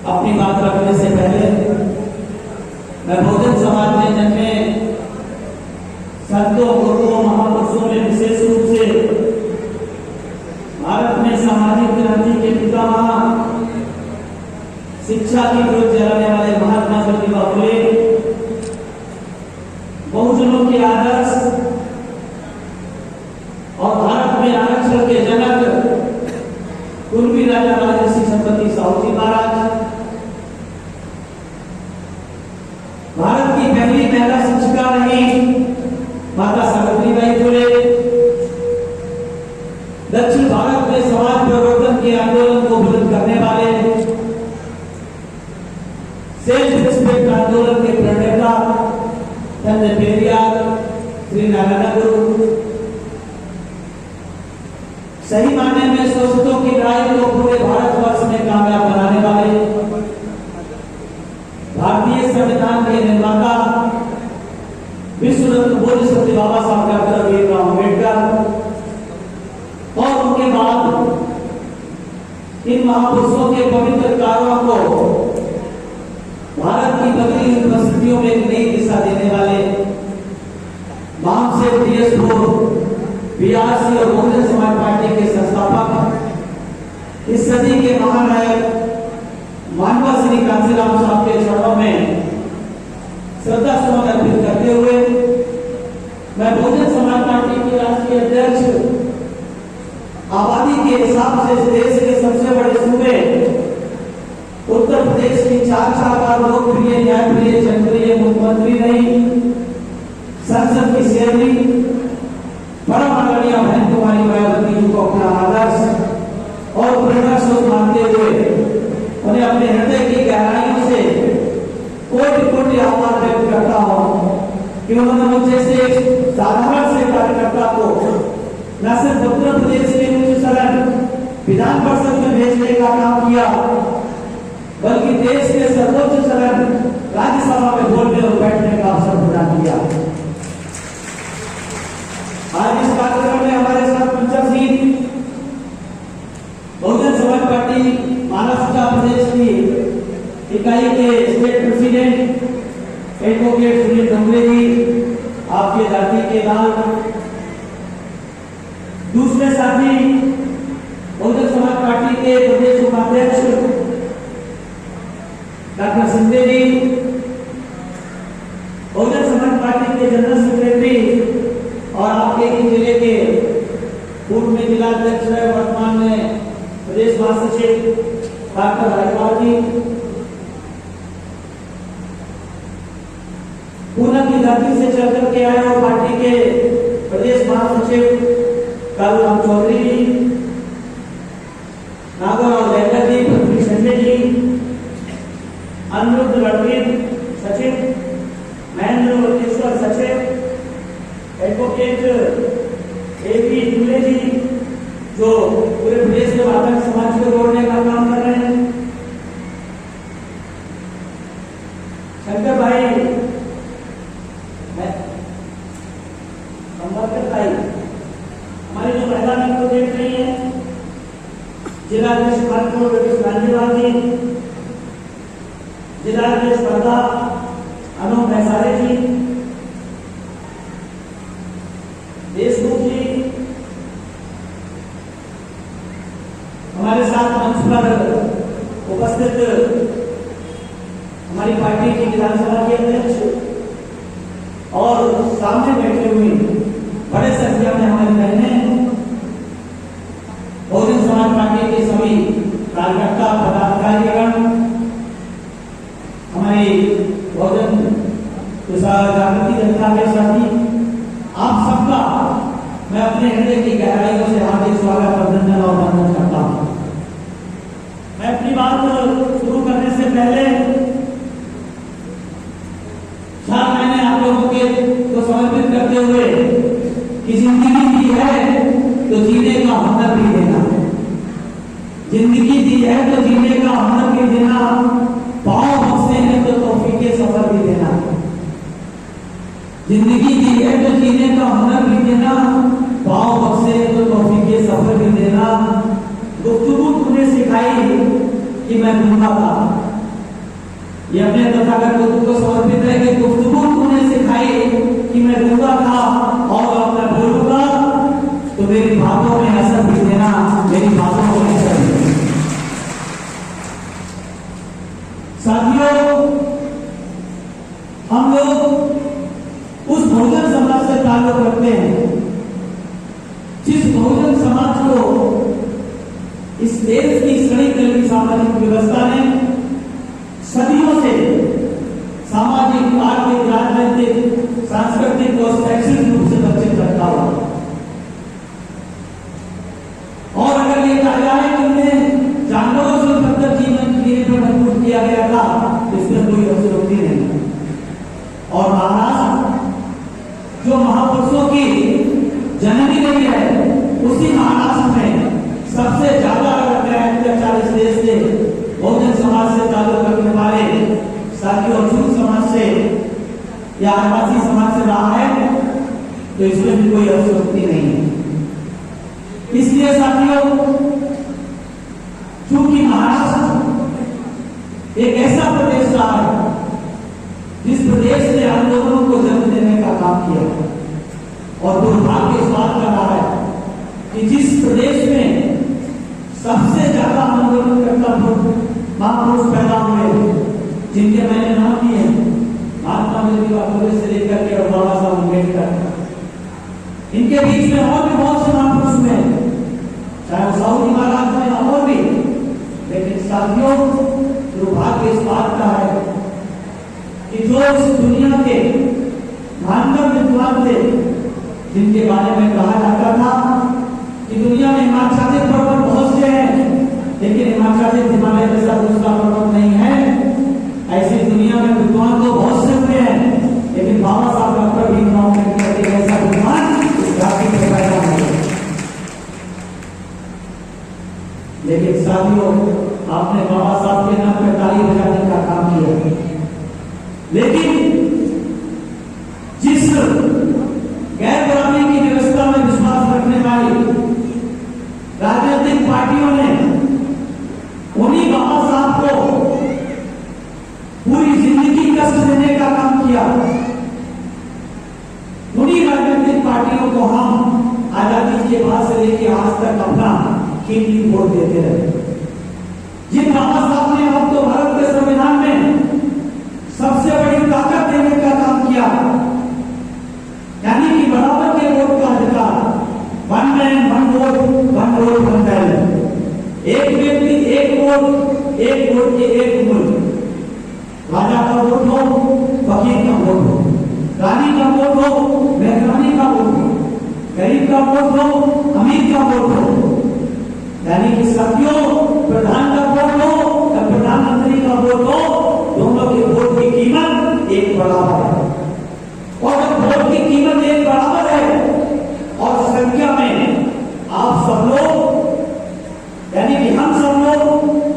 अपनी बात रखने से पहले मैं बहुजन समाज में जन्मे संतों गुरुओं महापुरुषों में विशेष रूप से भारत में सामाजिक क्रांति के पितामह शिक्षा की ज्योत जलाने वाले महात्मा ज्योतिबा फुले, बहुजनों के आदर्श और भारत में आरक्षण के जनक कुर्मी राजा राजर्षि छत्रपति साहू जी महाराज, भारत की पहली महिला शिक्षिका रही माता सावित्रीबाई फुले, दक्षिण भारत में समाज परिवर्तन के आंदोलन को बुलंद करने वाले सेल्फ रिस्पेक्ट आंदोलन के प्रणेता तंजे पेरियार श्री नारायण गुरु, सही मायने में शोषितों की लड़ाई को पूरे भारतवर्ष में कामयाब बनाने वाले भारतीय संविधान के निर्माता विश्व रत्न पूज्य सत्य बाबा साहब डॉक्टर भीमराव अम्बेडकर और उनके बाद इन महापुरुषों के पवित्र कार्यों को भारत की बदली हुई परिस्थितियों में एक नई दिशा देने वाले महामसेवक DS BRC और बहुजन समाज पार्टी के संस्थापक, इस सदी के महानायक मानवा श्री कांसीराम साहब के चरणों में श्रद्धा सुमन अर्पित करते हुए मैं बहुजन समाज पार्टी के राष्ट्रीय अध्यक्ष, आबादी के हिसाब से इस देश के सबसे बड़े सूबे उत्तर प्रदेश की 4 बार लोकप्रिय न्यायप्रिय जनप्रिय मुख्यमंत्री रही, संसद की शेरनी परम आदरणीय बहन कुमारी मायावती जी को अपना आदर्श और प्रेरणा स्रोत मानते हुए उन्हें अपने हृदय की गहराइयों से कोटि आभार व्यक्त करता हूँ कि उन्होंने मुझे से एक साधारण से कार्यकर्ता को न सिर्फ उत्तर प्रदेश के उच्च सदन विधान परिषद में भेजने का काम किया, बल्कि देश के सर्वोच्च सदन राज्यसभा में बोलने और बैठने का अवसर प्रदान किया। आज इस कार्यक्रम में हमारे साथ मंचर सिंह, बहुजन समाज पार्टी महाराष्ट्र प्रदेश की इकाई के state president advocate Sunil Dongre ji, आपके जाति के लाल, दूसरे साथी बहुजन समाज पार्टी के प्रदेश उपाध्यक्ष डॉक्टर सिंधे जी, बहुजन समाज पार्टी के जनरल सेक्रेटरी और आपके ही जिले के पूर्व में जिलाध्यक्ष है, वर्तमान में प्रदेश महासचिव डॉक्टर रायपाल जी, पूना की धरती से चल करके आए और पार्टी के प्रदेश महासचिव कालूराम चौधरी जी, नागौर जयकर जी, पृथ्वी संजय जी, अनिरुद्ध रणवीर सचिव, महेंद्र वटेश्वर सचिव, एडवोकेट AB दुले जी जो पूरे प्रदेश के वादक समाज को जोड़ने का काम कर रहे हैं, शंकर भाई, हमारी जो महिला को देख रही है, जिलाध्यक्ष राजेवाल जी, जिलाध्यक्ष स्पर्धा अनु भैसारे जी, देशमुख जी, हमारे साथ मंच पर उपस्थित हमारी पार्टी की विधानसभा के अध्यक्ष और सामने बैठे हुए बड़े संख्या में हमारी बहनें, बहुजन समाज पार्टी के सभी कार्यकर्ता पदाधिकारीगण, हमारी बहुजन जागृति जनता के साथी, आप सबका मैं अपने हृदय की गहराइयों से हार्दिक स्वागत अभिनंदन और वंदन करता हूं। मैं अपनी बात शुरू करने से पहले 4 महीने आप लोगों के को समर्पित करते हुए कि जिंदगी दी है तो जीने का हुनर भी देना, जिंदगी दी है तो जीने का हुनर भी देना, पाँव बख्शे हैं तो तौफीक के सफर भी देना, जिंदगी दी है तो जीने का हुनर भी देना, पाँव बख्शे हैं तो तौफीक के सफर भी देना। गुफ्तगू तुमने सिखाई कि कि मैं दूंगा था। ये अपने तथागत बुद्ध को समर्पित है कि गुफ्तगू तूने सिखाई कि मैं दूंगा था और अब मैं बोलूंगा तो मेरी बातों में असर भी देना, मेरी बातों को असर देना। साथियों, हम लोग उस बहुजन समाज से ताल्लुक रखते हैं जिस बहुजन समाज को इस देश की सड़ी गली सामाजिक व्यवस्था ने सदियों से सामाजिक, आर्थिक, राजनीतिक, सांस्कृतिक और शैक्षणिक रूप से वंचित रखा हुआ। और अगर ये कहा जाए कि उन्हें जानवरों से बदतर जीवन जीने पर मजबूर किया गया था, इसमें कोई अतिशयोक्ति नहीं। और महाराष्ट्र जो महापुरुषों की जननी रही है, उसी महाराष्ट्र में सबसे ज्यादा अत्याचार इस देश से बहुजन समाज से ताल्लुक रखने वाले साथियों जूट समाज से या आदिवासी समाज से रहा है, तो इसमें भी कोई अतिशयोक्ति नहीं है। इसलिए साथियों, चूंकि महाराष्ट्र एक ऐसा प्रदेश रहा है जिस प्रदेश ने आंदोलनों को जन्म देने का काम किया, और दुर्भाग्य इस बात का रहा है कि जिस प्रदेश में सबसे ज्यादा आंदोलन करता महापुरुष पैदा हुए, जिनके मैंने नाम दिए, महात्मा गांधी से लेकर के और बाबा साहब अम्बेडकर, इनके बीच में और भी बहुत से महापुरुष हुए, चाहे वो साउदी महाराज में और भी। लेकिन साथियों, दुर्भाग्य इस बात का है कि जो इस दुनिया के महानतम विद्वान थे, जिनके बारे में कहा जाता था कि दुनिया में हिमाच्छादित पर्वत बहुत से हैं, लेकिन हिमाच्छादित हिमालय जैसा दूसरा पर्वत नहीं है, ऐसी दुनिया में विद्वान तो बहुत से हुए हैं, लेकिन बाबा साहब डॉक्टर भीमराव अम्बेडकर के जैसा विद्वान इस धरती पर पैदा नहीं। लेकिन साथियों, आपने बाबा साहब के नाम पर ताली बजाने का काम किया, लेकिन जिस गैर बराबरी की व्यवस्था में विश्वास रखने वाली राजनीतिक पार्टियों ने उन्हीं बाबा साहब को पूरी जिंदगी कष्ट देने का काम किया। उन्हीं राजनीतिक पार्टियों को हम आजादी के बाद से लेकर आज तक अपना कीमती वोट देते रहे। जिन बाबा साहब ने अब तो भारत के संविधान में सबसे बड़ी ताकत देने का काम किया, यानी कि बराबर के वोट का अधिकार, one man one vote, one vote one ballot, एक व्यक्ति एक वोट, एक वोट के एक मुल्क। राजा का वोट हो, फकीर का वोट हो, रानी का वोट हो, मेहरबानी का वोट हो, गरीब का वोट हो, अमीर का वोट हो, यानी कि साथियों, प्रधान का वोट हो या प्रधानमंत्री का वोट हो, दोनों के वोट की कीमत एक बराबर है। और जब वोट की कीमत एक बराबर है और संख्या में आप सब लोग, यानी कि हम सब लोग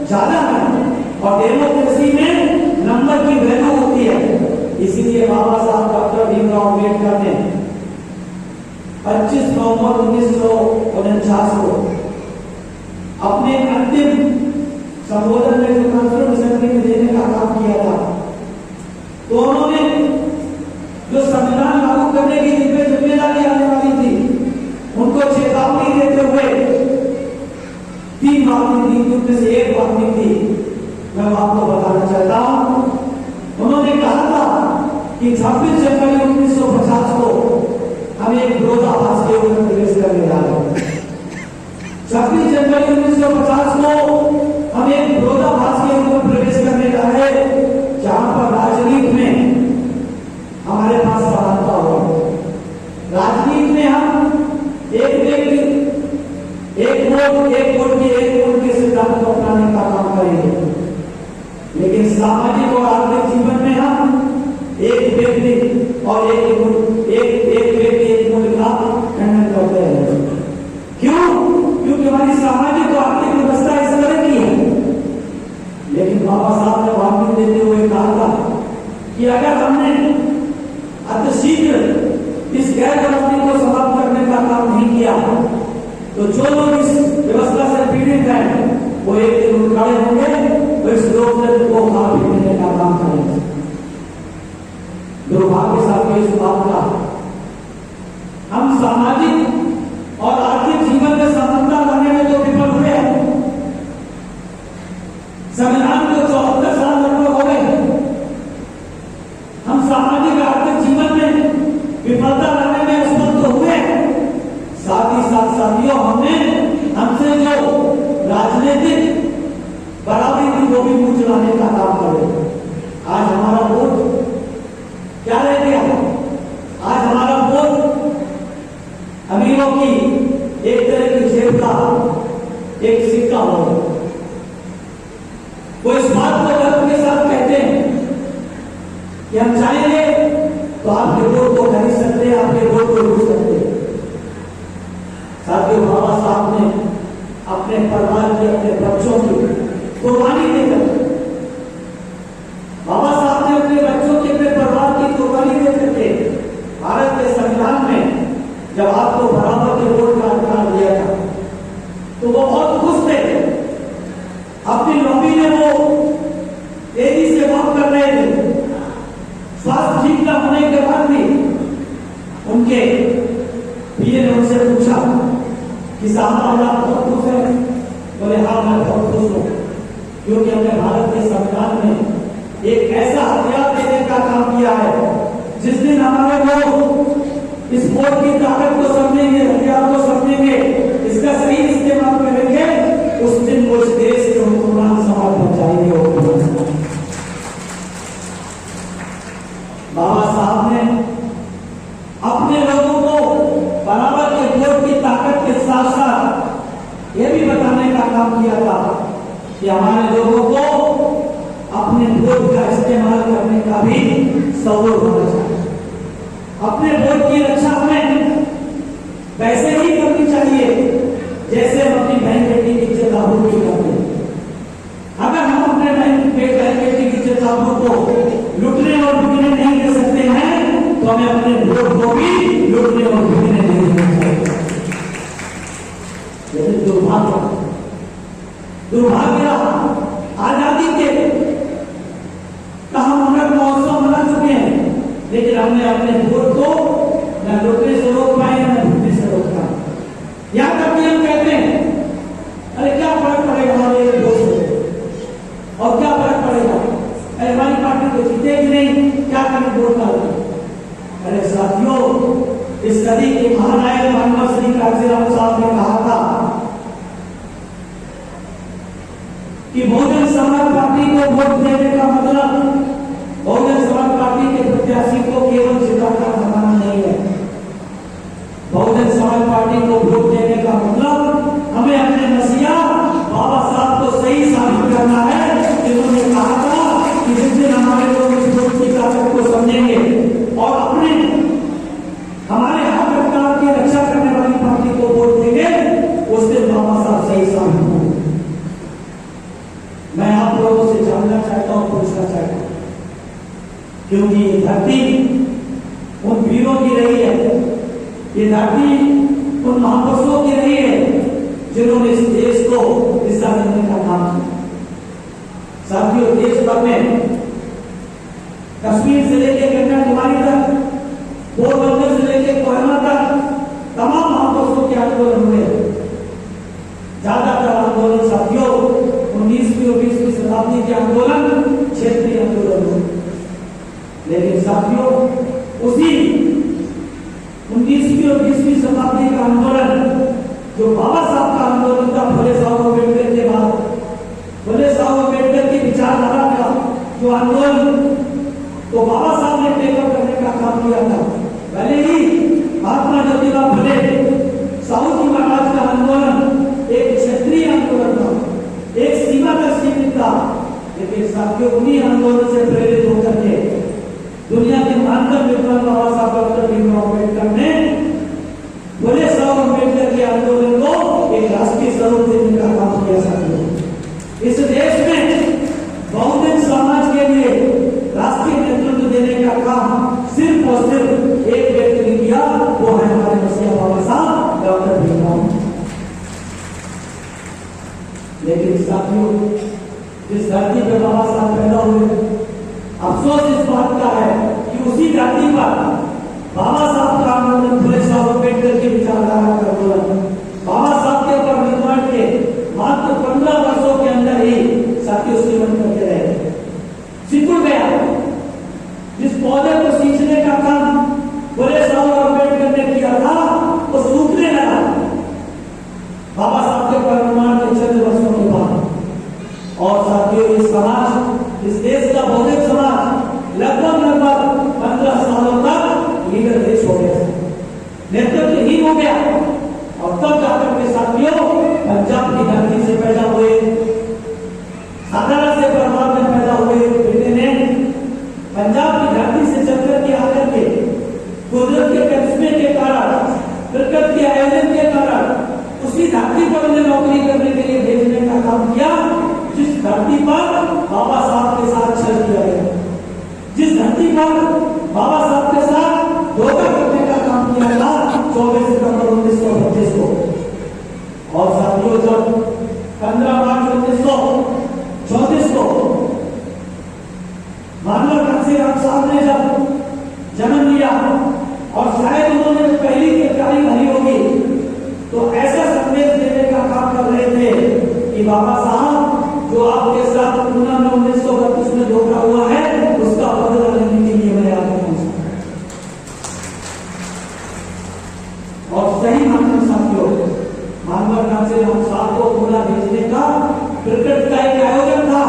ज्यादा हैं, और डेमोक्रेसी में नंबर की वैल्यू होती है, इसीलिए बाबा साहब डॉक्टर भीमराव अम्बेडकर ने 25 नवंबर 1949 को अपने अंतिम संबोधन में जो कॉन्फ्रेंस असेंबली में देने का काम किया था, तो उन्होंने जो संविधान लागू करने की जिन पे जिम्मेदारी आने वाली थी, उनको चेतावनी देते हुए 3 बातें थी, उनमें से एक बात थी, मैं आपको बताना चाहता हूं। उन्होंने कहा था कि 26 जनवरी 1950 को हम एक विरोधाभास के ऊपर प्रवेश करने जा रहे हैं। 26 जनवरी 1950 को हम एक विरोधाभास के ऊपर प्रवेश करने जा रहे हैं, जहां पर राजनीति में हमारे पास समानता होगी। राजनीति में हम एक व्यक्ति एक वोट के सिद्धांत को अपनाने का काम करेंगे, लेकिन सामाजिक और आर्थिक जीवन में हम एक व्यक्ति और एक व्यक्ति एक वोट का खंडन करते हैं। क्यों? क्योंकि हमारी सामाजिक और आर्थिक व्यवस्था इस तरह की है। लेकिन बाबा साहब ने वार्निंग देते हुए कहा था कि अगर हमने अतिशीघ्र इस गैर बराबरी को समाप्त करने का काम नहीं किया, तो जो लोग इस व्यवस्था से पीड़ित हैं, वो एक दिन उठ खड़े होंगे संविधान को 74 साल लगभग हो गए। हम सामाजिक आर्थिक जीवन में विफलता लाने में असफल तो हुए, साथ ही साथ साथियों हमने हमसे जो राजनीतिक बराबरी थी वो भी मुंह चलाने का काम करे। आज हमारा वोट क्या रह गया? आज हमारा वोट अमीरों की एक तरह की जेब का एक सिक्का हो। वो इस बात को गर्व के साथ कहते हैं कि हम चाहेंगे तो आपके वोट को खरीद सकते हैं, आपके वोट को लूट सकते हैं। साथियों, बाबा साहब ने अपने परिवार की, अपने बच्चों की कुर्बानी देकर, बाबा साहब ने अपने बच्चों की, अपने परिवार की कुर्बानी देकर के भारत के संविधान में जब आपको बराबर के वोट का अधिकार दिया था तो वो बहुत खुश थे। अपनी लॉबी में वो तेजी से वॉक कर रहे थे। स्वास्थ्य ठीक न होने के बाद भी उनके पीए ने उनसे पूछा कि साहब आप बहुत खुश हैं? बोले हाँ, मैं बहुत खुश हूं, क्योंकि हमने भारत के संविधान में एक ऐसा हथियार देने का काम किया है। जिस दिन हमारे लोग इस वोट की ताकत को समझेंगे, हथियार को समझेंगे, इसका सही इस्तेमाल करेंगे, उस दिन वो इस देश के हुक्मरान समाज बन जाएंगे। बाबा साहब ने अपने लोगों को बराबर के वोट की ताकत के साथ साथ यह भी बताने का काम किया था कि हमारे लोगों को अपने वोट का इस्तेमाल करने का भी सवूर होना चाहिए। अपने वोट की रक्षा हमें वैसे ही करनी चाहिए जैसे हम अपनी बहन बेटी की इज्जत आबरू की करते हैं। अगर हम अपने बहन बेटी की इज्जत आबरू को लुटने और बिकने नहीं दे सकते हैं तो हमें अपने वोट को भी लुटने और बिकने नहीं दे सकते। लेकिन दुर्भाग्य आजादी के हम अमृत महोत्सव मना चुके हैं, लेकिन हमने अपने वोट को न लुटने से रोक पाए न भूलने से रोक पाए। यहां तक कि हम कहते हैं अरे क्या फर्क पड़ेगा हमारे एक वोट से, और क्या फर्क पड़ेगा, अरे हमारी पार्टी तो जीतेगी नहीं, क्या करें वोट डालकर। अरे साथियों, इस सदी के महानायक मानव श्री कांशीराम साहब ने कहा था कि बहुजन समाज पार्टी को वोट देने का मतलब बहुजन समाज पार्टी के प्रत्याशी को केवल जिताकर भगाना नहीं है। बहुजन समाज पार्टी को वोट देने का मतलब हमें अपने मसीहा बाबा साहब को सही साबित करना है, जिन्होंने कहा था कि जिस दिन हमारे लोग इस वोट की ताकत को समझेंगे और अपने हमारे हक अधिकार की रक्षा करने वाली पार्टी को वोट देंगे, उस दिन बाबा साहब सही साबित होंगे। मैं आप लोगों से जानना चाहता हूं, पूछना चाहता हूं, क्योंकि ये धरती उन वीरों की रही है, ये धरती उन महापुरुषों की रही है जिन्होंने इस देश को दिशा देने का काम किया। साथियों, देश भर में कश्मीर से लेकर कन्याकुमारी तक, पोरबंदर से लेकर कोहिमा तक तमाम महापुरुषों के आंदोलन हुए। ज्यादातर आंदोलन साथियों 19वीं और 20वीं शताब्दी के आंदोलन क्षेत्रीय आंदोलन हुए। लेकिन साथियों, उसी 19वीं और 20वीं शताब्दी का आंदोलन जो बाबा साहब का आंदोलन था, फुले साहब अम्बेडकर के बाद, फुले साहब अम्बेडकर की विचारधारा का जो आंदोलन तो बाबा साहब ने टेकअप करने का काम किया था। भले ही महात्मा ज्योतिबा फुले साहू जी महाराज का आंदोलन एक क्षेत्रीय आंदोलन था, एक सीमा तक सीमित था, लेकिन साथियों उन्हीं आंदोलन से प्रेरित होकर के दुनिया के महानतम विद्वान बाबा साहब डॉक्टर भीमराव अम्बेडकर ने फुले साहब अम्बेडकर के आंदोलन को एक राष्ट्रीय स्वरूप देने का काम किया। साथियों, इस देश में बहुजन समाज के लिए राष्ट्रीय नेतृत्व देने का काम सिर्फ और सिर्फ एक व्यक्ति ने किया, वो है हमारे मसीहा बाबा साहब डॉक्टर भीमराव। लेकिन साथियों, जिस धरती पर बाबा साहब पैदा हुए, अफसोस इस बात का है कि उसी धरती पर बाबा साहब का आंदोलन, फुले साहब अम्बेडकर की विचारधारा का आंदोलन, बाबा साहब के ऊपर निर्माण के मात्र 15 वर्षों के अंदर ही साथियों साथियों ये समाज, इस देश का बहुजन समाज लगभग 15 सालों तक लीडर देश हो गया, नेतृत्वहीन हो गया। और तब जाकर के साथियों पंजाब की धरती से पैदा हुए, साधारण से परिवार में पैदा हुए बेटे ने पंजाब की धरती से चलकर के आकर के कुदरत के करिश्मे के कारण, प्रकृति के आयोजन के कारण उसी धरती पर उन्हें नौकरी करने के लिए भेजने का काम किया जिस धरती पर बाबा साहब के साथ छल किया गया, जिस धरती पर बाबा साहब के साथ धोखा करने का काम किया था 24 सितंबर 1932 को। और साथियों जब 15 मार्च 1934 को मानव कांसीराम साहब ने जब जन्म लिया और शायद उन्होंने पहली गिरफ्तारी भरी होगी, तो ऐसा संदेश देने का काम कर रहे थे कि बाबा साहब जो आपके साथ पूना में 1932 में धोखा हुआ है उसका बदला लेने के लिए मैं आपको पहुंचा। और सही मानव साथियों मानव कांसीराम साहब को पूना भेजने का प्रकृति का एक आयोजन था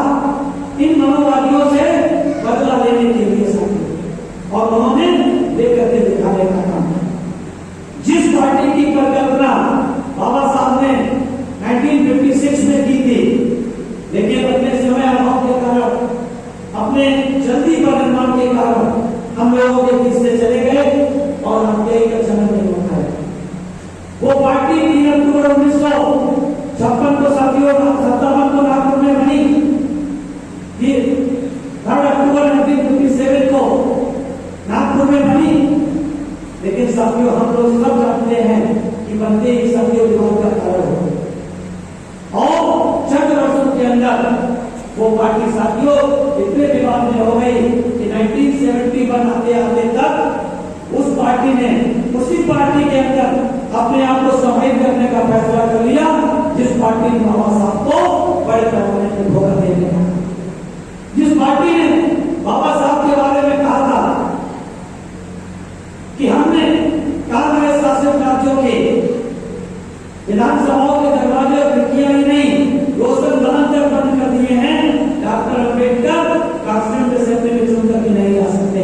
इन मनोवादियों से बदला लेने के लिए साथियों, और उन्होंने लेकर के दिखाने का काम किया। जिस पार्टी की परिकल्पना बाबा साहब ने 1956 में की थी, लेकिन अपने समय अभाव के कारण, अपने जल्दी पर निर्माण के कारण हम लोगों के बीच से चले गए और हत्याई का जन्म नहीं होता है। वो पार्टी 3 अक्टूबर 1956 को साथियों 57 को नागपुर में बनी, फिर 3 अक्टूबर 1957 को नागपुर में बनी। लेकिन साथियों हम लोग सब जानते हैं कि बनते ही साथियों विवाद का कारण हो, और चंद वर्षों के अंदर वो पार्टी साथियों इतने विवाद में हो गई कि 1971 आते आते तक उस पार्टी ने उसी पार्टी के अंदर अपने आप को समाहित करने का फैसला कर लिया जिस पार्टी ने बाबा साहब को बड़े पैमाने पर धोखा देने का, जिस पार्टी ने बाबा साहब के बारे में कहा था कि हमने कांग्रेस शासित राज्यों के विधानसभाओं के दरवाजे और खिड़कियां ही नहीं रोशन बलंदर बंद कर दिए हैं, डॉक्टर अंबेडकर कॉन्स्टिट्यूंट असेंबली में चुनकर के नहीं जा सकते।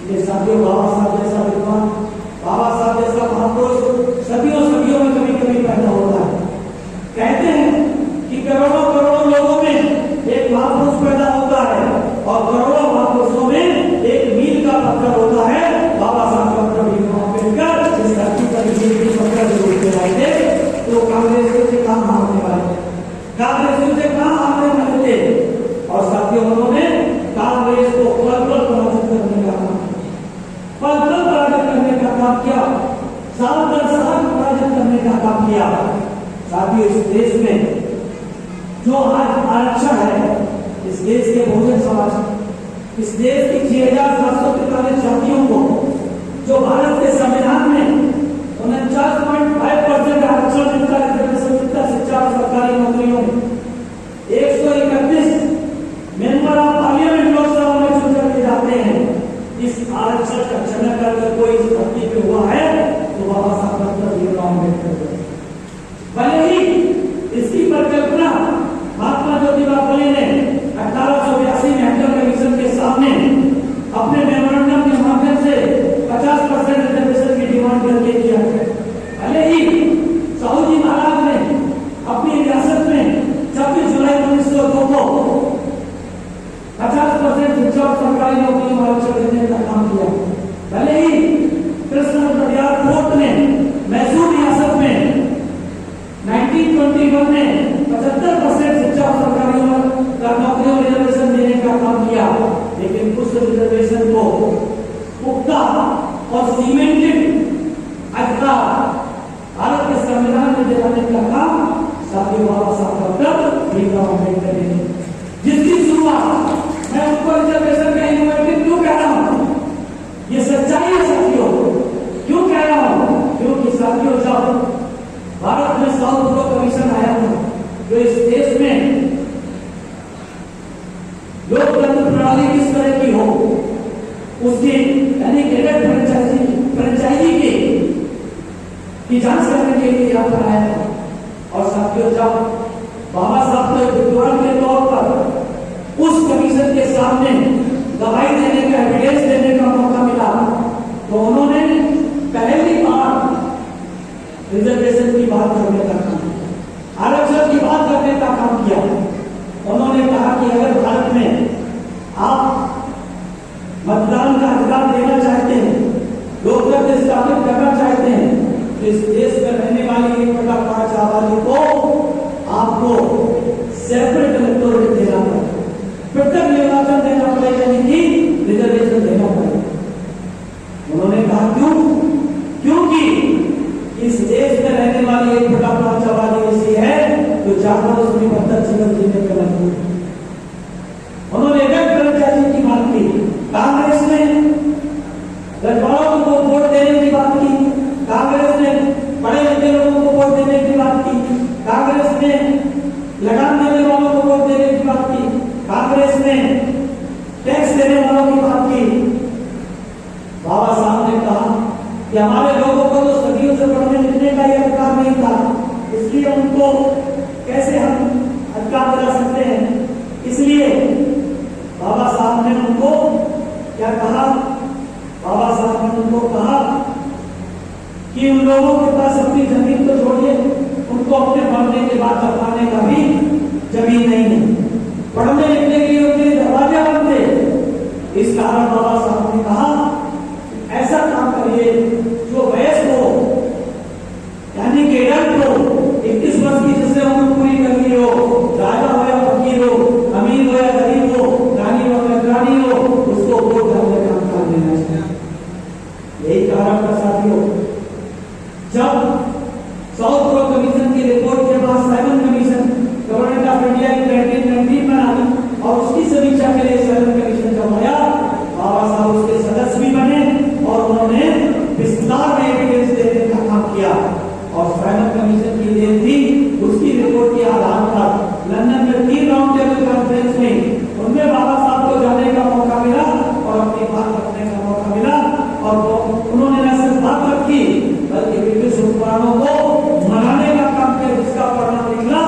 ये साथियों बाबा साहब जैसा विद्वान, बाबा साहब जैसा महापुरुष सदियों सदियों में कभी कभी पैदा होता है। कहते हैं कि करोड़ों करोड़ों लोगों में एक महापुरुष पैदा होता है और करोड़ों महापुरुषों में एक मील का पत्थर होता है। बाबा साहब डॉक्टर भीमराव अम्बेडकर इस धरती पर मील के पत्थर जरूर के आए थे, तो कांग्रेस से कहां हारने वाले, कांग्रेस से कहां हारने वाले थे। और साथियों उन्होंने कांग्रेस को पल-पल पराजित करने का काम किया, पल-पल पराजित करने का काम किया, साल दर साल पराजित करने का काम किया। साथियों इस देश में जो आज आरक्षण है, इस देश के बहुजन समाज, इस देश की 6,743 जातियों को जो भारत के संविधान में 49.5% आरक्षण मिलता है, मिलता शिक्षा और सरकारी नौकरियों में 131 मेंबर ऑफ पार्लियामेंट लोकसभा में चुन करके जाते हैं। इस आरक्षण का क्षरण अगर कोई इस धरती पे हुआ है तो बाबा साहब डॉक्टर भीमराव अम्बेडकर। भले ही इसकी परिकल्पना महात्मा ज्योतिबा फुले ने 1882 में हंटर कमीशन के सामने अपने मेमोरेंडम के माध्यम से 50% रिजर्वेशन की डिमांड करके किया है। भले ही साहू जी महाराज ने अपनी रियासत में 26 जुलाई 1902 को 50% शिक्षा और सरकारी नौकरी में आरक्षण देने का काम किया। भले ही कृष्ण प्रयाग कोर्ट ने मैसूर रियासत में 1921 में 75% शिक्षा और सरकारी नौकरियों में रिजर्वेशन देने का काम किया, लेकिन उस रिजर्वेशन को पुख्ता और सीमेंटेड अधिकार भारत के संविधान में दिलाने का काम साथियों बाबा साहब डॉक्टर भीमराव अम्बेडकर ने, जिसकी शुरुआत मैं उनको रिजर्वेशन का इनोवेटिव क्यों कह रहा हूं, ये सच्चाई है साथियों। क्यों कह रहा हूं? क्योंकि साथियों जब भारत में साउथ ब्लॉक कमीशन आया था जो इस देश में लोकतंत्र प्रणाली किस तरह की हो उसकी यानी कैडेट फ्रेंचाइजी की जांच करने के लिए यहाँ पर आया था। और साथियों जब बाबा साहब को विद्वान के तौर पर उस कमीशन के सामने गवाही देने का, एविडेंस देने का मौका मिला, तो उन्होंने पहली बार रिजर्वेशन की बात करने का काम, आरक्षण की बात करने का काम किया। उन्होंने कहा कि अगर भारत में आप मतदान का अधिकार देना चाहते हैं, लोकतंत्र स्थापित करना चाहते हैं, तो इस देश में रहने वाली 1/5 आबादी को आपको सेपरेट इलेक्टोरेट देना पड़ेगा, पृथक निर्वाचन देना पड़ेगा, यानी कि रिजर्वेशन देना पड़ेगा। उन्होंने कहा क्यों? क्योंकि इस देश में रहने वाली 1/5 आबादी ऐसी है जो जानवर उसमें बदतर जीवन जीने पर मजबूर है। उन्होंने व्यक्त कर्मचारी की बात की, कांग्रेस ने रजवाड़ों को वोट देने की बात की, कांग्रेस ने पढ़े लिखे लोगों को वोट देने की बात की, कांग्रेस ने लगान देने वालों को वोट देने की बात की, कांग्रेस ने टैक्स देने वालों की बात की। बाबा साहब ने कहा कि हमारे लोगों को तो सदियों से पढ़ने लिखने का यह अधिकार नहीं था, इसलिए उनको कैसे हम अधिकार दिला सकते हैं। इसलिए बाबा साहब ने उनको क्या कहा? बाबा साहब ने उनको कहा कि उन लोगों के पास अपनी जमीन तो छोड़िए, उनको अपने मरने के बाद दफनाने का भी जमीन नहीं है, पढ़ने लिखने के लिए उनके दरवाजे बंद थे। इस कारण बाबा साहब ने कहा ऐसा काम करिए जो वयस्क हो, यानी कि एडल्ट हो, 21 वर्ष की जिसने उम्र पूरी कर ली हो, राजा हो या फकीर हो, अमीर हो या गरीब हो, रानी हो या रानी हो, उसको वोट डालने का अधिकार देना चाहिए। यही कारण था साथियों, जब साउथ प्रो कमीशन की रिपोर्ट के बाद Simon commission government of India की 1919 बना और उसकी समीक्षा के लिए साइमन कमीशन जब आया, बाबा साहब उसके सदस्य भी बने और उन्होंने विस्तार में एविडेंस देने का काम किया। और साइमन कमीशन की देन थी उसकी रिपोर्ट के आधार पर लंदन में 3 राउंड टेबल कॉन्फ्रेंस में उनमें बाबा साहब को जाने का मौका मिला और अपनी बात रखने का मौका मिला, और उन्होंने न सिर्फ बात रखी बल्कि ब्रिटिश हुक्मरानों को मनाने का काम किया, जिसका परिणाम निकला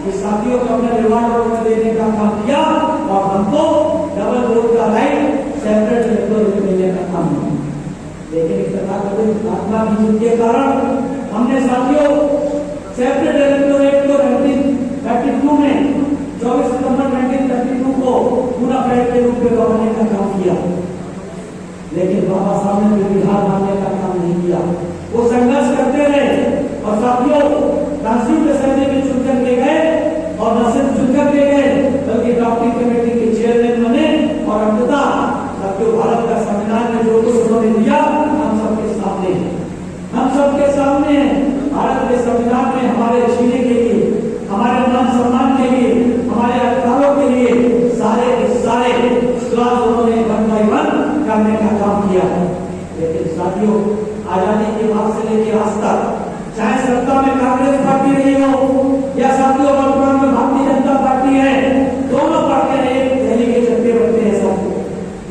कि साथियों को अपने रिवार्ड में देने का काम किया और हमको डबल वोट का राइट, सेपरेट इलेक्टोरेट देने का काम किया। लेकिन इस तथाकथित आत्मा की जीत के कारण हमने साथियों सेपरेट इलेक्टोरेट को 1932 में 24 सितंबर 1932 को पूरा फ्लैट के रूप में गवर्नने का काम किया। लेकिन बाबा साहब ने बिहार मानने का काम नहीं किया, वो संघर्ष करते रहे और साथियों राष्ट्रीय असेंबली में चुन करके गए और न सिर्फ चुन करके गए बल्कि ड्राफ्टिंग कमेटी के चेयरमैन बने और अंततः साथियों भारत का संविधान में जो कुछ उन्होंने दिया हम सबके सामने है, हम सबके सामने है। भारत के संविधान में हमारे जीने के लिए, हमारे मान सम्मान के लिए, हमारे अधिकारों के लिए सारे क्लास उन्होंने 1 by 1 करने का काम किया है। लेकिन साथियों आजादी के बाद से लेकर आज तक चाहे सत्ता में कांग्रेस पार्टी रही हो या साथियों वर्तमान में भारतीय जनता पार्टी है, दोनों पार्टियां एक थैली के चट्टे बट्टे हैं साथियों,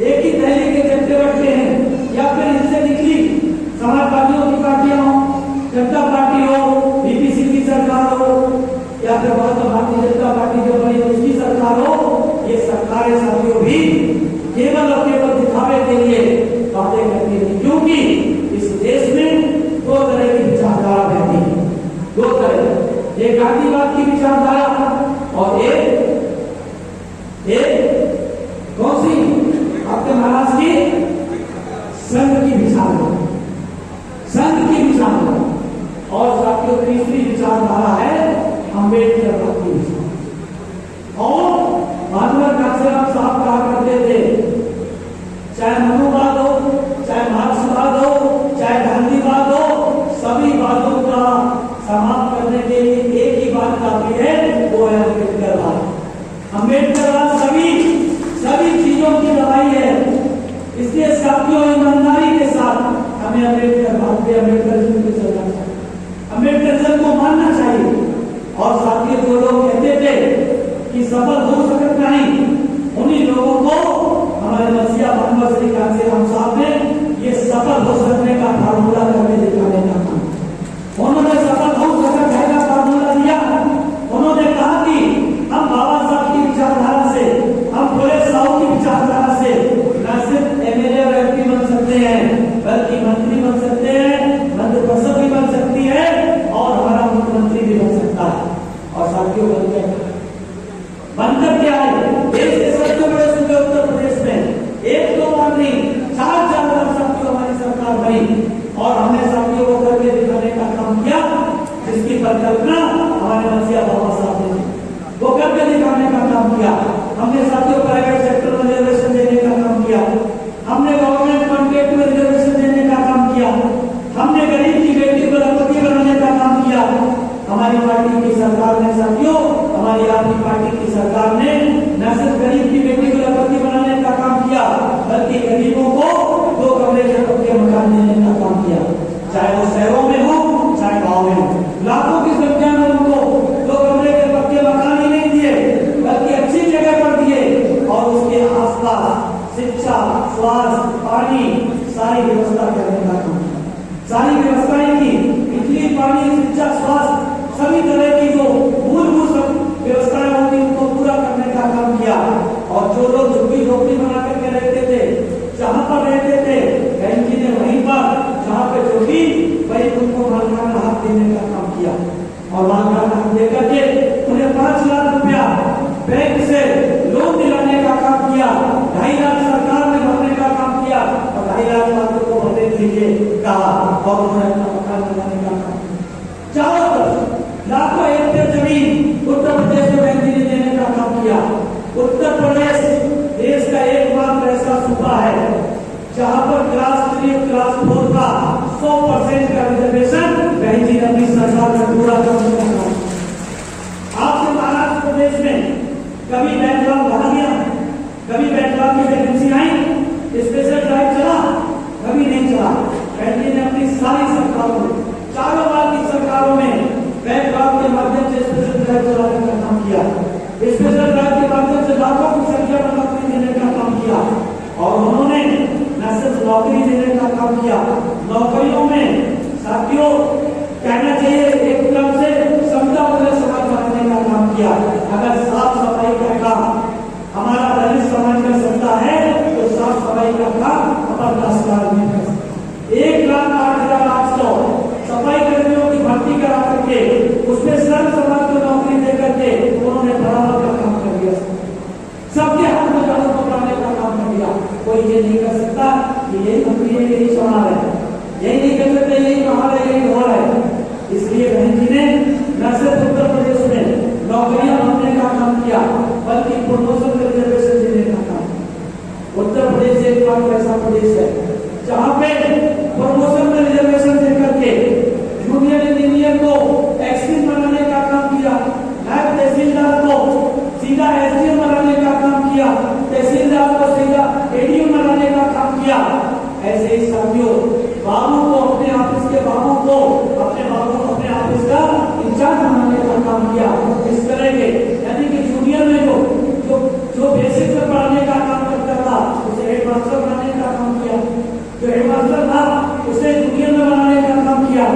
एक ही थैली के चट्टे बट्टे हैं। या फिर इनसे निकली समाजवादियों की पार्टियां हो, जनता पार्टी हो, बीपीसी की सरकार हो या फिर भारतीय जनता पार्टी जो बनी उसकी सरकार हो, ये सरकारें साथियों भी केवल और केवल दिखावे के लिए बातें करती है, क्योंकि इस देश में 2 तरह की विचारधारा रहती है, 2 तरह, एक गांधीवाद की विचारधारा और एक कौन सी आपके महाराज की संघ की विचारधारा, संघ की विचारधारा। और साथियों तीसरी विचारधारा है अम्बेडकर की विचारधारा। और महात्मा कांशीराम साहब कहा करते थे चाहे मनुवाद हो, चाहे मार्क्सवाद हो, चाहे गांधीवाद हो, सभी वादों का समाप्त करने के लिए एक ही बात काफी है, वो है अम्बेडकरवाद। अम्बेडकरवाद सभी चीजों की दवाई है। इसलिए साथियों ईमानदारी के साथ हमें अम्बेडकरवाद पे अम्बेडकरिज्म पे चलना चाहिए, अम्बेडकरिज्म को मानना चाहिए। और साथियों जो लोग कहते थे कि सफल हो सकता नहीं, उन्हीं लोगों को हमारे मसीहा मोहम्मद श्री कांशीराम साहब ने ये सफल हो सकने का फार्मूला करके दिखाने का काम, उन्होंने सफल हो सकता है का फार्मूला दिया। उन्होंने कहा कि सरकार बनी और हमने साथियों को करके दिखाने का काम किया, जिसकी परिकल्पना हमारे मंसिया बाबा साहब ने वो करके दिखाने का काम किया। हमने साथियों प्राइवेट सेक्टर में रिजर्वेशन देने का काम किया, हमने गवर्नमेंट कॉन्ट्रैक्ट में रिजर्वेशन देने का काम किया, हमने गरीब की बेटी को लखपति बनाने का काम किया। हमारी पार्टी की सरकार ने साथियों, हमारी आपकी पार्टी की सरकार ने न सिर्फ गरीब की बेटी को लखपति बनाने का काम किया, बल्कि गरीबों को 2 कमरे के पक्के मकान देने का काम किया, चाहे वो शहरों में हो चाहे गाँव में हो। लाखों की संख्या में उनको 2 कमरे के पक्के मकान ही नहीं दिए, बल्कि अच्छी जगह पर दिए और उसके आसपास शिक्षा, स्वास्थ्य, पानी सारी व्यवस्था करने का काम किया। सारी व्यवस्थाएं की, बिजली, पानी, शिक्षा, स्वास्थ्य सभी तरह की जो मूलभूत व्यवस्थाएं होती उनको पूरा करने का काम किया। और जो लोग झुग्गी झोपड़ी बना करके रहते थे, जहां पर रहते थे, बहन जी ने वहीं पर जहां पे झुग्गी वहीं उनको मालिकाना हक देने का काम किया और मालिकाना हक देकर के उन्हें 5 लाख रुपया बैंक से लोन दिलाने का काम किया। 2.5 लाख सरकार ने भरने का काम किया और 2.5 लाख वालों को भरने के लिए कहा और उन्होंने अपना मकान बनाने का काम किया। चारों तरफ लाखों हेक्टेयर जमीन उत्तर प्रदेश में बहन जी ने देने का काम किया। उत्तर प्रदेश देश का एकमात्र ऐसा सूबा है जहां पर क्लास 3 और क्लास 4 का 100% का रिजर्वेशन बहन जी ने अपनी सरकार में पूरा करने का काम। आपके महाराष्ट्र प्रदेश में कभी बैकलॉग बढ़ा गया, कभी बैकलॉग की वैकेंसी आई, स्पेशल ड्राइव चला, कभी नहीं चला। बहन जी ने अपनी सारी सरकारों में, चारों बार की सरकारों में बैकलॉग के माध्यम से स्पेशल ड्राइव चलाने का काम किया। स्पेशल ड्राइव के माध्यम से लाखों की संख्या में नौकरी देने का काम किया और उन्होंने न सिर्फ नौकरी देने का काम किया, नौकरियों में साथियों कहना चाहिए एक तरफ से समता वाले समाज बनाने का काम किया। अगर साफ सफाई का काम हमारा दलित समाज कर सकता है तो साफ सफाई का काम हमारा सरकार नहीं कर सकता। 1,08,800 सफाई कर्मियों की भर्ती करा करके उसमें सर्व समाज को नौकरी दे करके उन्होंने बराबर का काम कर दिया, सबके हाथ में कानून पकड़ाने का काम कर दिया। कोई ये नहीं कर सकता कि यही मंत्री है, यही समाज है, यही नहीं कर सकते, यही बाहर है, यही और है। इसलिए बहन जी ने न सिर्फ उत्तर प्रदेश में नौकरियां बनने का काम किया, बल्कि प्रमोशन में रिजर्वेशन देने का काम। उत्तर प्रदेश एकमात्र ऐसा प्रदेश है जहां पे प्रमोशन में रिजर्वेशन देकर के जूनियर इंजीनियर को एक्सपीन बनाने का काम किया, नायब तहसीलदार को सीधा एसडीएम बनाने का काम किया, तहसीलदार को सीधा एडीएम बनाने का काम किया। ऐसे ही साथियों बाबू को अपने ऑफिस के बाबू को अपने ऑफिस का इंचार्ज बनाने का काम किया। इस तरह के यानी कि जूनियर में जो बेसिक में पढ़ाने का काम करता था उसे हेडमास्टर बनाने का काम किया, जो हेडमास्टर था उसे जूनियर में बनाने का काम किया,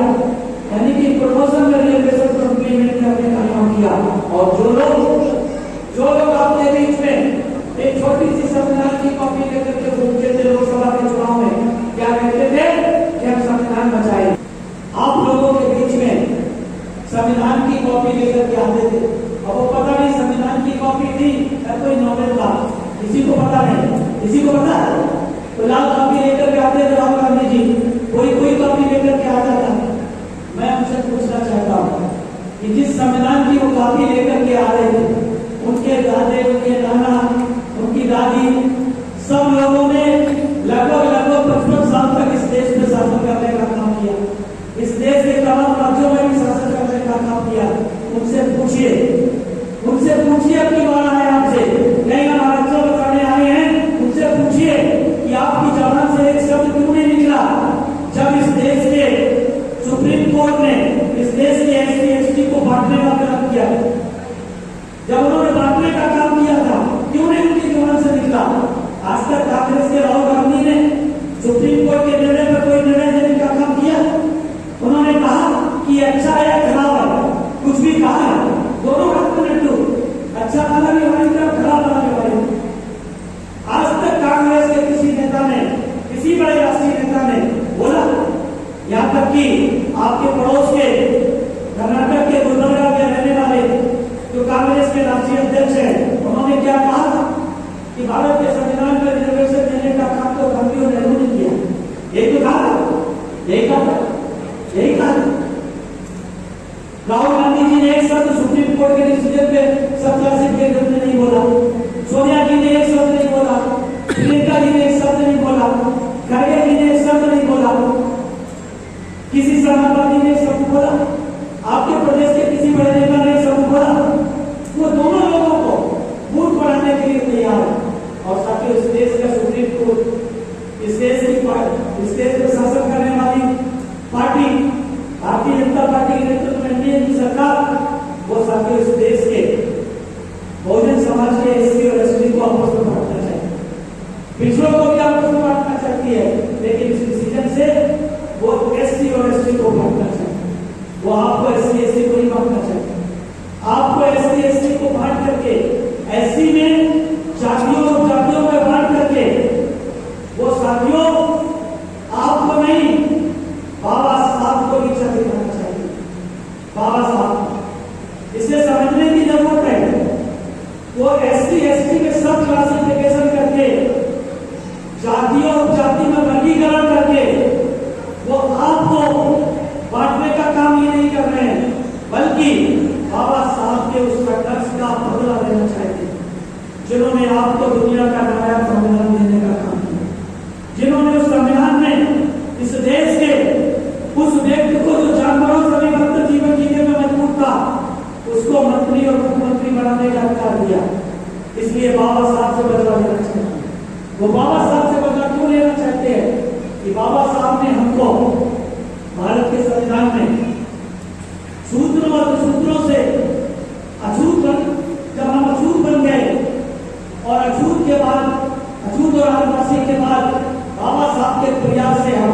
यानी कि प्रमोशन में रिजर्वेशन को इम्प्लीमेंट करने का काम किया। और जो लोग आपके बीच में एक छोटी सी संविधान की कॉपी लेकर के घूमते थे लोकसभा के चुनाव में, क्या कहते थे कि हम संविधान बचाए। आप लोगों के बीच में संविधान की कॉपी लेकर के आते थे, अब वो पता नहीं संविधान की कॉपी थी या कोई नॉवेल था, किसी को पता नहीं। किसी को पता है तो लाल कॉपी लेकर के आते थे राहुल गांधी जी, कोई कॉपी लेकर के आ जाता। मैं उनसे पूछना चाहता हूँ कि जिस संविधान की वो कॉपी लेकर के आ रहे थे, उनके दादे, उनके नाना, उनकी दादी, सब लोगों ने लगभग 55 साल तक इस देश में शासन करने का काम किया, इस देश के तमाम राज्यों में भी शासन करने का काम किया। उनसे पूछिए अपनी बात है आपसे, नहीं हम आरक्षण बताने आए हैं, उनसे पूछिए कि आपकी जबान से एक शब्द क्यों नहीं निकला जब इस देश के सुप्रीम कोर्ट ने इस देश के एससी एसटी को बांटने का काम किया, जब उन्होंने बांटने का काम किया सोनिया जी ने एक शब्द नहीं बोला, प्रियंका जी ने एक शब्द नहीं बोला, खड़गे जी ने एक शब्द नहीं बोला, किसी समाजवादी ने एक शब्द बोला, आपके प्रदेश के किसी बड़े नेता ने एक शब्द बोला। वो दोनों लोगों को वोट बढ़ाने के लिए तैयार है। और साथियों, इस देश का सुप्रीम कोर्ट, इस देश पर शासन करने वाली पार्टी भारतीय जनता पार्टी के नेतृत्व में एनडीए की सरकार, वो साथियों इस देश के बहुजन समाज के एससी और एसटी को आपस में बांटना चाहिए, पिछड़ों को भी आपस में बांटना चाहती है, लेकिन इस डिसीजन से वो एससी और एसटी को बांटना चाहिए। वो आपको एससी एसटी को नहीं बांटना चाहिए। आपको एससी एसटी को बांट करके, एससी में जातियों और जातियों में बांट करके, वो साथियों आपको नहीं, बाबा साहब को नीचा दिखाना चाहिए। बाबा साहब, इसे समझने की जरूरत है। वो एससी एसटी के सब क्लासिफिकेशन करके, जातियों और जाति में वर्गीकरण करके, वो आपको बांटने का काम ये नहीं कर रहे हैं, बल्कि बाबा साहब के उस संघर्ष का बदला लेना चाहते हैं, जिन्होंने आपको दुनिया का नायाब संविधान देने का काम किया, जिन्होंने उस संविधान में इस देश के उस व्यक्ति को जो जानवरों से भी बदतर जीवन जीने में मजबूर था, उसको मंत्री और मुख्यमंत्री बनाने का अधिकार दिया। इसलिए बाबा साहब से बदला लेना चाहते हैं। वो बाबा साहब से बदला क्यों लेना चाहते हैं कि बाबा साहब ने हमको भारत के संविधान में सूत्रों और सूत्रों से अछूत, जब हम अछूत बन गए और अछूत के बाद, अछूत और आदिवासी के बाद बाबा साहब के प्रयास से हम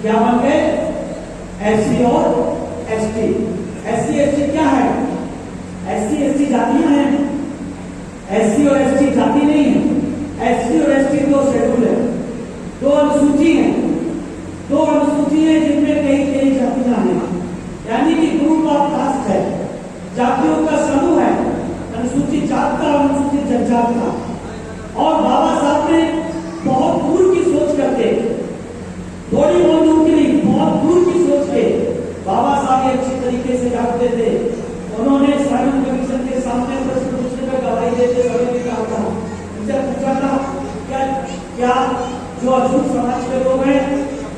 क्या बन गए? एससी और एसटी। एससी एसटी क्या है? एससी एसटी जातियां हैं, एससी और एसटी जाति नहीं है। एससी और एसटी दो शेड्यूल है, दो अनुसूची है, दो अनुसूची है जिनमें कई जातियां हैं, यानी कि ग्रुप ऑफ कास्ट है, जातियों का समूह है, अनुसूचित जात का, अनुसूचित जनजात का। और बाबा साहब ने बहुत दूर की सोच करके, थोड़ी बहुत दूर की नहीं, बहुत दूर की सोच के बाबा साहब ये अच्छी तरीके से जानते थे। उन्होंने साइमन कमीशन के सामने प्रश्न पूछने में गवाही देते समय भी कहा था, उनसे पूछा था क्या जो अछूत समाज के लोग हैं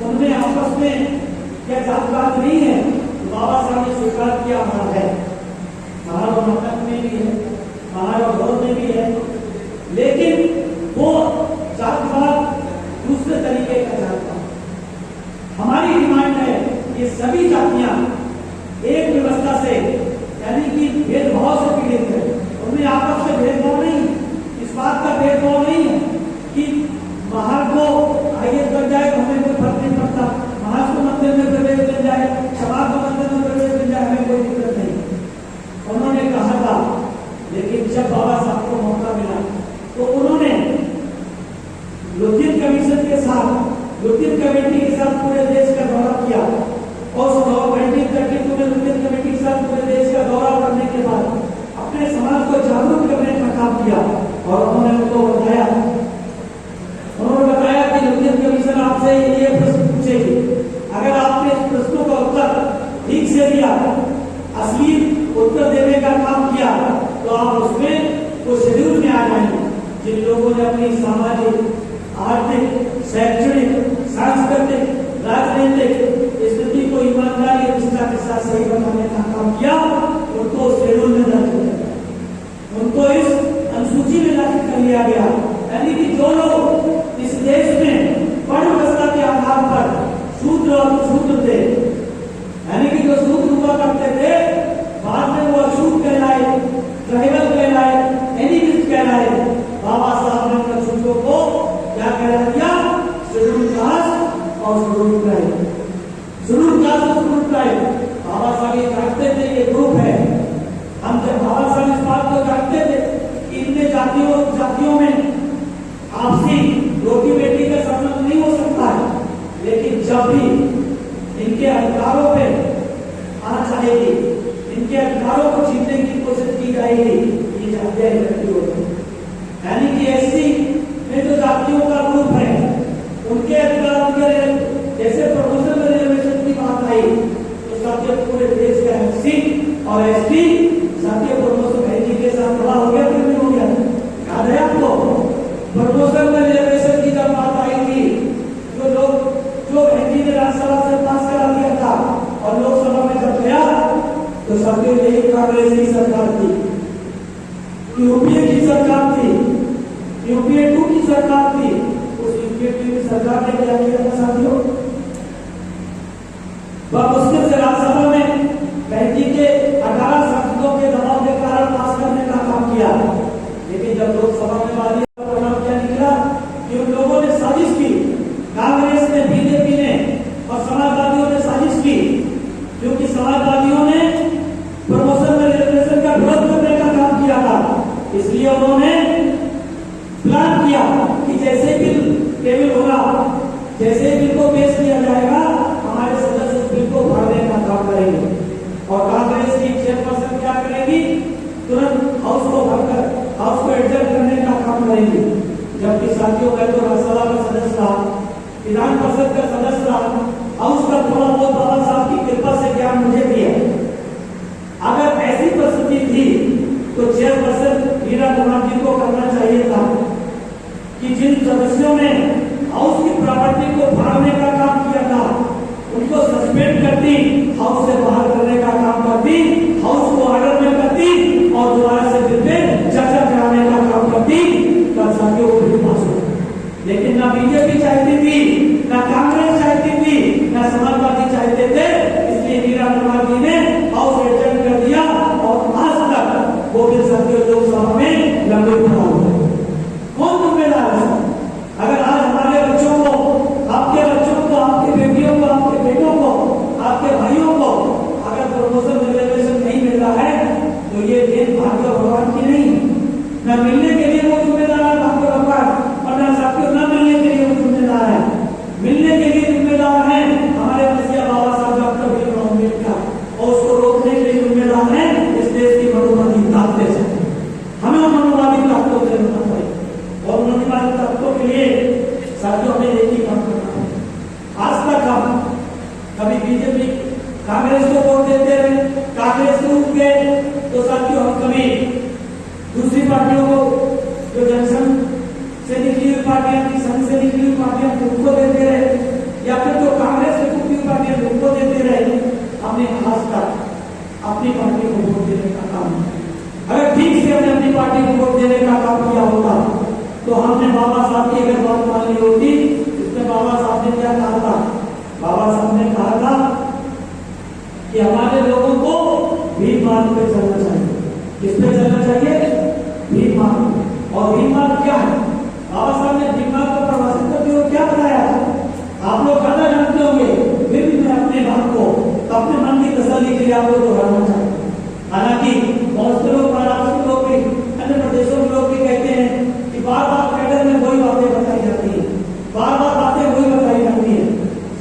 उनमें आपस में क्या जातपात नहीं है? तो बाबा साहब ने स्वीकार किया, हमारा है, हमारा नाटक में भी है, हमारा गौरव में भी है, लेकिन वो जातपात दूसरे तरीके का जातपात। हमारी डिमांड है कि सभी जातियां एक व्यवस्था से, यानी कि भेदभाव से पीड़ित है, उनमें आपस में भेदभाव नहीं, इस बात का भेदभाव नहीं है कि बाहर को आईएएस बन जाए तो हमें कोई फर्क नहीं पड़ता, महाराज को मंदिर में प्रवेश मिल जाए, समाज को मंदिर में प्रवेश मिल जाए, हमें कोई दिक्कत नहीं। उन्होंने कहा था, लेकिन जब बाबा साहब को मौका मिला तो उन्होंने लुथियन कमीशन के साथ, लुथियन कमेटी के साथ पूरे देश का दौरा किया और उस 1932 में लुथियन कमेटी के साथ पूरे देश का दौरा करने के बाद अपने समाज को जागरूक करने का काम किया और उन्होंने उनको बताया, कि लुथियन कमीशन आपसे ये प्रश्न पूछेगी, अगर आपने इस प्रश्नों का उत्तर ठीक से दिया, असली उत्तर देने का काम किया, तो आप उसमें वो शेड्यूल में आ जाएंगे जिन लोगों ने अपनी सामाजिक, आर्थिक, शैक्षणिक, सांस्कृतिक, राजनीतिक स्थिति को ईमानदारी और निष्ठा के साथ सही बनाने का काम किया, उनको शेड्यूल में दर्ज किया गया, उनको इस अनुसूची में दर्ज कर लिया गया। यानी कि जो लोग इस देश में वर्ण व्यवस्था के आधार पर शूद्र और अछूत थे, यानी कि जो शूद्र हुआ करते थे, बाद में वो अछूत कहलाए, ट्राइबल कहलाए, एनिमिस्ट कहलाए। बाबा साहब ने अछूतों को क्या कहला दिया? शेड्यूल कास्ट और शेड्यूल ट्राइब। शेड्यूल कास्ट और शेड्यूल ट्राइब, बाबा साहब ये जानते थे ये ग्रुप है। हम जब बाबा साहब इस बात को जानते थे कि इनके जातियों में आपसी रोटी बेटी का संबंध नहीं हो सकता है, लेकिन जब भी इनके अधिकारों पे आंच आएगी, इनके अधिकारों को छीनने की कोशिश की जाएगी, ये जातियां इकट्ठी होती हैं। यानी कि एससी में जो जातियों का ग्रुप है, उनके अधिकारों के जैसे प्रमोशन में रिजर्वेशन की बात आई, तो साथियों पूरे देश का एससी और एसटी साथियों प्रमोशन के साथ बड़ा हो गया, फिर भी हो गया, याद है कांग्रेस की सरकार थी, यूपीए की सरकार थी, यूपीए 2 की सरकार थी। उस यूपीए 2 की सरकार ने क्या किया था साथियों? वह मुश्किल से राज्यसभा में 35 के 18 सांसदों के दबाव के कारण पास करने का काम किया, लेकिन जब लोकसभा में बारी परिणाम क्या निकला कि उन लोगों ने साजिश की, कांग्रेस ने, बीजेपी ने और समाजवादियों ने साजिश की, क्योंकि समाजवादियों ने प्रमोशन में रिजर्वेशन का विरोध करने का काम किया था। इसलिए उन्होंने प्लान किया कि जैसे बिल टेबल होगा, जैसे बिल को पेश किया जाएगा, हमारे सदस्य उस बिल को भरने का काम करेंगे और कांग्रेस की चेयरपर्सन क्या करेगी? तुरंत हाउस को भरकर हाउस को एडजस्ट करने का काम करेंगे। जबकि साथियों, मैं तो राज्यसभा का सदस्य था, विधान परिषद का सदस्य था, हाउस का थोड़ा बहुत बाबा साहब की कृपा से ज्ञान मुझे भी है। अगर ऐसी परिस्थिति थी तो चेयरपर्सन मीरा कुमार जी को करना चाहिए था कि जिन सदस्यों ने हाउस की प्रॉपर्टी को फाड़ने का काम किया था, उनको सस्पेंड करती, हाउस से बाहर करने का काम करती, हाउस को ऑर्डर में करती और दोबारा से बिल पे चर्चा कराने का काम करती, तब साथियों को बिल पास हो। लेकिन ना बीजेपी चाहती थी, ना कांग्रेस चाहती थी, ना समाजवादी चाहते थे। इसलिए मीरा कुमार जी ने हाउस एडजस्ट कर दिया और आज तक वो बिल साथियों लोकसभा में लंबे पड़ा हुआ है। कौन जिम्मेदार है? अगर आज हमारे बच्चों को, आपके बच्चों को, आपकी बेटियों को, आपके बेटों को, आपके भाइयों को अगर प्रमोशन रिजर्वेशन नहीं मिल रहा है तो ये देन भाग्य भगवान की नहीं, न मिलने के लिए वो जिम्मेदार है भाग्य भगवान, और न साथियों न मिलने के लिए वो जिम्मेदार है। मिलने के लिए जिम्मेदार है हमारे मसीहा बाबा साहब डॉक्टर भीमराव अम्बेडकर, और उसको रोकने के लिए जिम्मेदार है इस देश की मनोवादी ताकतें से। हमें उन मनोवादी ताकतों से लड़ना पड़ेगा और मनोवादी ताकतों के लिए साथियों हमें एक ही काम करना है। आज तक हम कभी बीजेपी कांग्रेस को वोट देते रहे, कांग्रेस को उठ गए, तो साथियों हम कभी दूसरी पार्टियों को, जो जनसंघ से निकली हुई पार्टियां थी, संघ से निकली हुई पार्टियां थी, उनको देते रहे, या फिर जो कांग्रेस से निकली हुई पार्टियां थी उनको देते रहे। हमने खास कर अपनी पार्टी को वोट देने का काम किया। अगर ठीक से हमने अपनी पार्टी को वोट देने का काम किया होता तो हमने बाबा साहब की अगर बात मान ली होती। इसमें बाबा साहब ने क्या कहा था? बाबा साहब ने कहा था कि हमारे लोगों को भीम मार्ग पे चलना चाहिए। किस पे चलना चाहिए? भीम मार्ग। और भीम मार्ग क्या है? बाबा साहब ने भीम मार्ग को परिभाषित करते हुए क्या बताया? आप लोग ज्यादा जानते होंगे, फिर भी मैं अपने बात को, अपने मन की तसल्ली के लिए आपको दोहराना चाहता हूँ। हालांकि बहुत से लोग, महाराष्ट्र के लोग भी, अन्य प्रदेशों के लोग भी कहते हैं कि बार बार कैडर में वही बातें बताई जाती है, बार बार बातें वही बताई जाती है।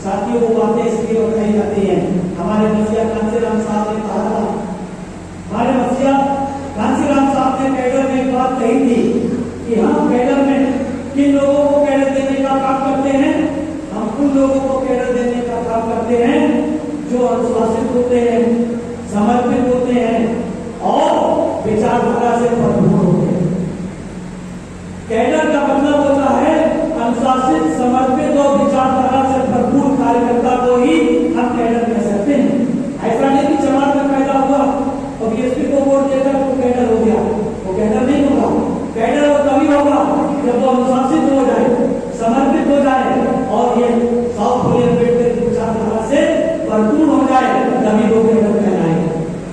साथियों, वो बातें इसलिए बताई जाती हैं, हमारे मसीहा कांसीराम साहब ने कहा था, हमारे मसीहा कांसीराम साहब ने कैडर में एक बात कही थी कि हम कैडर में किन लोगों को कैडर देने का काम करते हैं? हम उन लोगों को कैडर देने का काम करते हैं जो अनुशासित होते हैं, समर्पित होते हैं और विचारधारा से भरपूर होते हैं। कैडर का मतलब होता है अनुशासित, समर्पित और विचारधारा से भरपूर कार्यकर्ता को ही हम कैडर कह सकते हैं। ऐसा नहीं कि जमात में पैदा हुआ और बीएसपी को वोट देकर तो कैडर हो गया, वो कैडर नहीं होगा। कैडर वो तभी होगा जब वो अनुशासित हो जाए, समर्पित हो जाए और ये साउथ फुली अम्बेडकर की विचारधारा से भरपूर हो जाए, तभी वो कैडर कहलाएगा।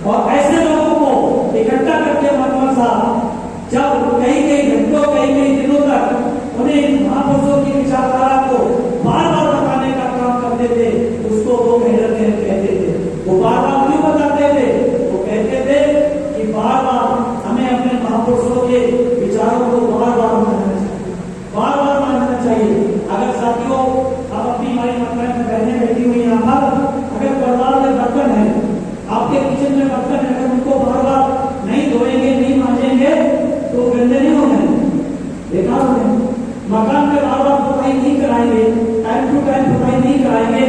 और ऐसे लोगों को इकट्ठा करके मनमोहन साहब जब कई घंटों, कई दिनों तक उन्हें महापुरुषों की विचारधारा को बार बार बताने का काम करते थे, उसको वो कैडर कहते थे। वो बार बार क्यों बताते थे? वो कहते थे कि बार बार हमें अपने महापुरुषों के विचारों को बार बार मानना चाहिए, बार बार मानना चाहिए। अगर साथियों, आप अपनी हमारी माताएं बहनें बैठी हुई यहाँ पर, अगर परिवार में बर्तन है, आपके किचन में बर्तन है, अगर उनको बार बार नहीं धोएंगे, नहीं मांजेंगे तो गंदे नहीं हो जाएंगे। देखा आपने, मकान में बार बार सफाई नहीं कराएंगे, टाइम टू टाइम सफाई नहीं कराएंगे,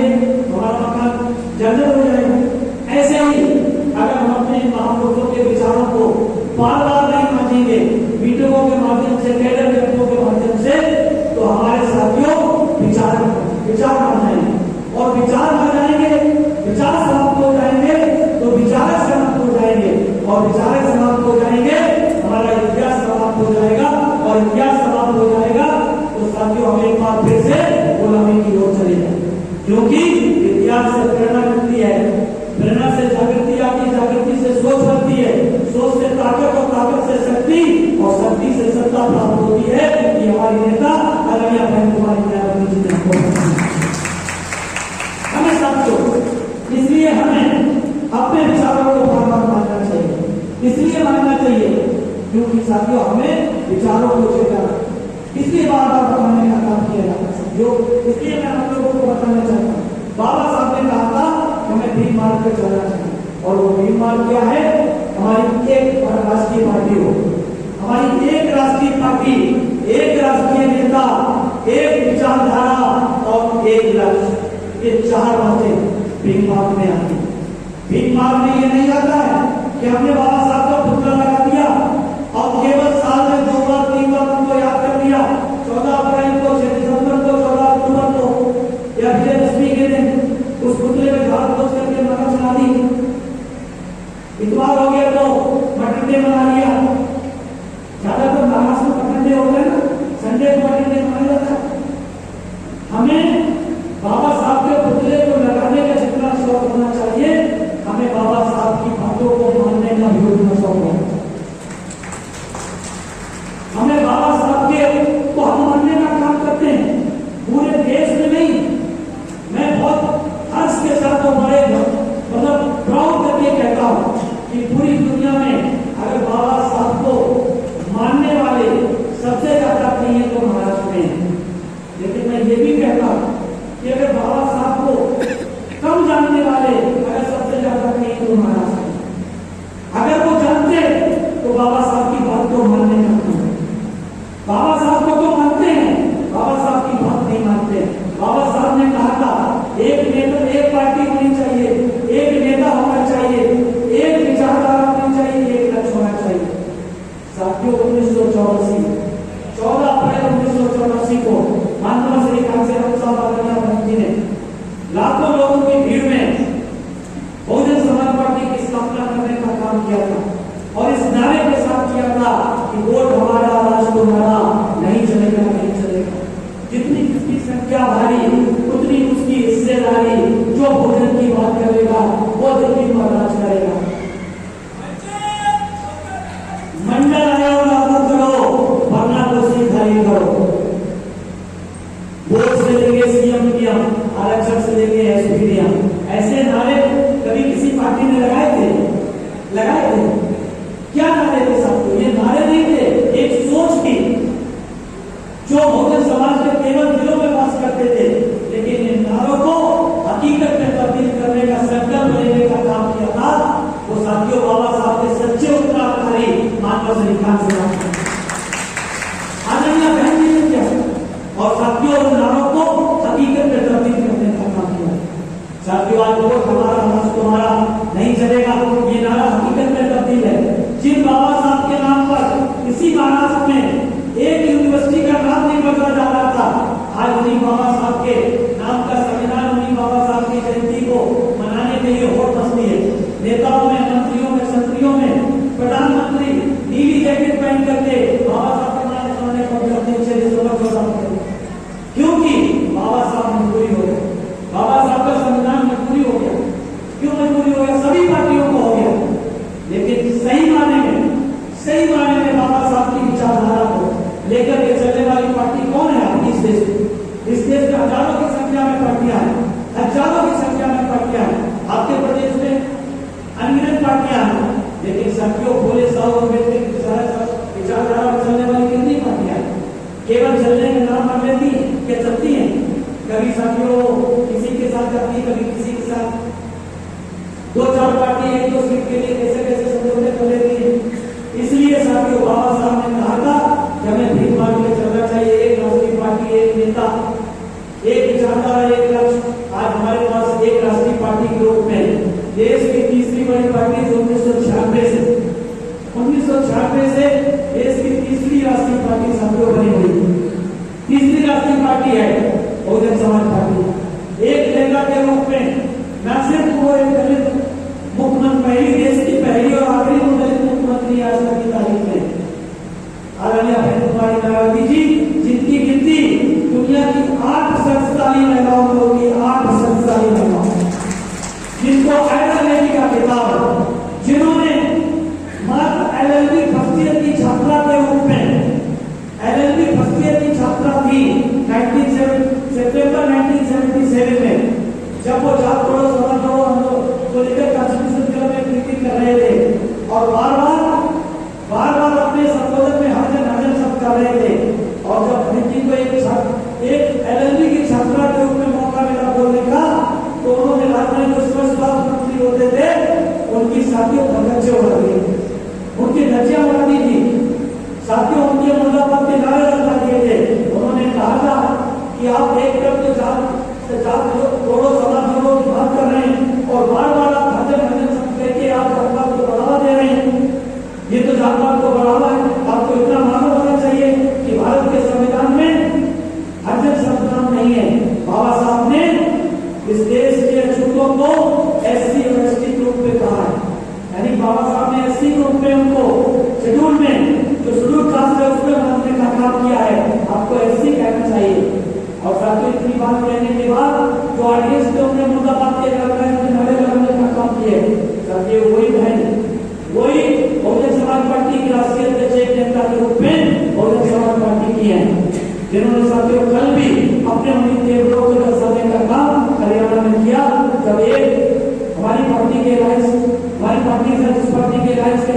हमारा मकान जर्जर हो जाएगा। ऐसे ही अगर हम अपने महापुरुषों के विचारों को बार बार नहीं मानेंगे, मीटिंगों के माध्यम से, कैडर मीटिंगों के माध्यम से, तो हमारे साथियों विचार आ जाएंगे और विचार आ जाएंगे, विचार समाप्त हो जाएंगे तो विचारक समाप्त हो जाएंगे और समाज फिर से गुलामी की ओर चले जाए। क्योंकि इतिहास से प्रेरणा मिलती है, प्रेरणा से जागृति आती है, जागृति से सोच बनती है, सोच से ताकत और ताकत से शक्ति और शक्ति से सत्ता प्राप्त होती है। ये हमारी नेता आदरणीय बहन कुमारी मायावती जी ने हमको हमें साथियों, इसलिए हमें अपने विचारों को बार-बार मानना चाहिए, इसलिए मानना चाहिए क्योंकि साथियों हमें विचारों को चेतना इसलिए बार-बार बताने का काम किया जाता है साथियों। इसलिए मैं आप लोगों को बताना चाहता हूँ, बाबा साहब ने कहा था हमें भीम मार्ग पर चलना चाहिए और वो भीम मार्ग क्या है? हमारी एक राष्ट्रीय पार्टी हो, हमारी एक राष्ट्रीय पार्टी, एक राष्ट्रीय नेता, एक विचारधारा और एक लक्ष्य, ये चार बातें भीम मार्ग में आती है। भीम मार्ग में ये नहीं आता है कि हमने बाबा साहब का पुतला लगा दिया और केवल साल में 2 बार 3 बार उनको याद कर लिया, 14 अप्रैल को, 6 दिसंबर को, 14 अक्टूबर को या विजयदशमी के दिन उस पुतले में झाड़ पोछ करके मकर चला दी, इतवार हो गया तो मटन डे मना लिया। ज्यादातर महाराष्ट्र में मटन डे होता है ना, संडे को मटन डे मनाया जाता है। हमें बाबा साहब के पुतले को लगाने का जितना शौक होना चाहिए, हमें बाबा साहब की बातों को मानने का भी उतना शौक होना चाहिए। हमें बाबा साहब के को हम मानने का काम करते हैं, पूरे देश में नहीं। मैं बहुत हर्ष के साथ तो बड़े मतलब प्राउड करके कहता हूं कि पूरी दुनिया में अगर बाबा साहब को मानने वाले सबसे ज्यादा नहीं है तो महाराष्ट्र में है। लेकिन मैं ये भी कहता हूं कि अगर बाबा साहब को कम जानने वाले अगर सबसे ज्यादा नहीं है तो महाराष्ट्र में। अगर वो जानते तो बाबा साहब की बात को मानने का काम है। बाबा साहब को तो मानते हैं, बाबा साहब की बात नहीं मानते। बाबा साहब ने कहा था एक नेता, एक पार्टी होनी चाहिए, एक नेता होना चाहिए, एक विचारधारा होनी चाहिए, एक लक्ष्य होना चाहिए। साथियों 1984 14 अप्रैल 1984 को मानवा श्री कांसीराम साहब आदरणीय जी ने लाखों लोगों की भीड़ में बहुजन समाज पार्टी की स्थापना करने का काम किया था और इस नारे के साथ किया था कि वोट हमारा, राज तुम्हारा, नहीं चलेगा, नहीं चलेगा। जितनी जिसकी संख्या भारी उतनी उसकी हिस्सेदारी, जो भोजन की बात करेगा वो दिल्ली में राज करेगा। मंडल आयोग लागू करो वरना दोषी खाली करो। वोट से लेके सीएम पीएम, आरक्षण से लेके एसपीडीएम, ऐसे नारे कभी किसी पार्टी ने लगाए थे? लगाए थे? क्या नारे थे साथियों? ये नारे नहीं थे, एक सोच थी जो बहुजन समाज के केवल दिलों में वास करते थे। लेकिन इन नारों को हकीकत में तब्दील करने का संकल्प लेने का काम किया था वो साथियों बाबा साहब के सच्चे उत्तराधिकारी मानव श्री कांसीराम आदरणीय बहन जी ने किया और साथियों उन नारों को हकीकत में तब्दील करने का काम किया। साथियों आज वोट हमारा, राज तुम्हारा, नहीं चलेगा, ये नारा हकीकत में तब्दील है। जिन बाबा साहब के नाम पर इसी महाराष्ट्र में एक यूनिवर्सिटी का नाम नहीं बदला जा रहा था, आज उन्हीं बाबा साहब के नाम का संविधान, उन्हीं बाबा साहब की जयंती को मनाने के लिए होड़ मचती है। नेताओं में, मंत्रियों में, संतरियों में प्रधानमंत्री नीली जैकेट पहन करके बाबा साहब के नाम सुनाने को करते हैं 6 दिसंबर 2000 क्योंकि बाबा साहब मजबूरी हो गया, बाबा साहब का संविधान मजबूरी हो गया। क्यों मजबूरी हो गया? सभी पार्टियों को हो गया, लेकिन सही मायने में बाबा साहब की विचारधारा को लेकर के चलने वाली पार्टी कौन है आपकी इस देश में? इस देश में हजारों की संख्या में पार्टियां हैं, हजारों की संख्या में पार्टियां हैं। आपके प्रदेश में अनगिनत पार्टियां हैं, लेकिन साथियों भोले साहब अम्बेडकर की विचारधारा में चलने वाली कितनी पार्टियां हैं? केवल चलने के नाम पर लेती है क्या चलती है? कभी साथियों किसी के साथ जाती, कभी किसी के साथ, 2-4 पार्टी एक दो सीट के लिए कैसे कैसे समझौते कर लेती है। इसलिए साथियों बाबा साहब ने कहा था कि हमें भीम मार्ग में चलना चाहिए, एक राष्ट्रीय पार्टी, एक नेता, एक विचारधारा, एक लक्ष्य। आज हमारे पास एक राष्ट्रीय पार्टी के रूप में देश की तीसरी बड़ी पार्टी 1996 से देश की तीसरी राष्ट्रीय पार्टी साथियों बनी हुई, तीसरी राष्ट्रीय पार्टी है बहुजन समाज पार्टी। एक नेता के रूप में न सिर्फ वो एक दलित मुख्यमंत्री, देश की पहली और आखिरी दलित मुख्यमंत्री आज तक की तारीख में आदरणीय कुमारी मायावती जी, जिनकी गिनती दुनिया की 8 शक्तिशाली महिलाओं में होगी, 8 शक्तिशाली महिलाओं, जिनको आयरन लेडी का खिताब, जिन्होंने मात्र एलएलबी फर्स्ट ईयर की छात्रा के रूप में, एलएलबी फर्स्ट ईयर की छात्रा थी सितंबर 1977 में, जब वो जात छोड़ो समाज छोड़ो हम को लेकर कॉन्स्टिट्यूशन में मीटिंग कर रहे थे और बार बार अपने संबोधन में हर सब कर रहे थे। और जब भिंडी को एक एलएलबी की छात्रा के रूप में मौका मिला बोलने का, तो उन्होंने राज्य में जो स्वास्थ्य मंत्री होते थे उनकी साथियों धक्के उड़ा दिए, उनकी धज्जियां उड़ा दी थी, साथियों उनके मुर्दाबाद के नारे लगा दिए थे। उन्होंने कहा था कि आप एक तरफ तो जात छोड़ो समाज छोड़ो की बात कर रहे हैं और बार आप हजन सब कहके आप जातवाद को बढ़ावा दे रहे हैं, ये तो जातवाद को बढ़ावा है। आपको इतना मालूम होना चाहिए कि भारत के संविधान में हजन संविधान नहीं है। बाबा साहब ने इस देश के अछूतों को एससी और एसटी ग्रुप में कहा है, यानी बाबा साहब ने एससी ग्रुप में उनको शेड्यूल में जो शेड्यूल कास्ट है उसमें मानने का काम किया है, आपको एससी कहना चाहिए। और साथियों इतनी बात कहने के बाद जो ऑडियंस थे उन्हें मुर्दाबाद के नारे लगाने का काम किया। साथियों वही बहन, वही बहुजन समाज पार्टी की राष्ट्रीय अध्यक्ष एक नेता के रूप में बहुजन समाज पार्टी की है, जिन्होंने साथियों कल भी अपने देवलों को दर्शाने का काम हरियाणा में किया। जब एक हमारी पार्टी के जिस पार्टी के राइस के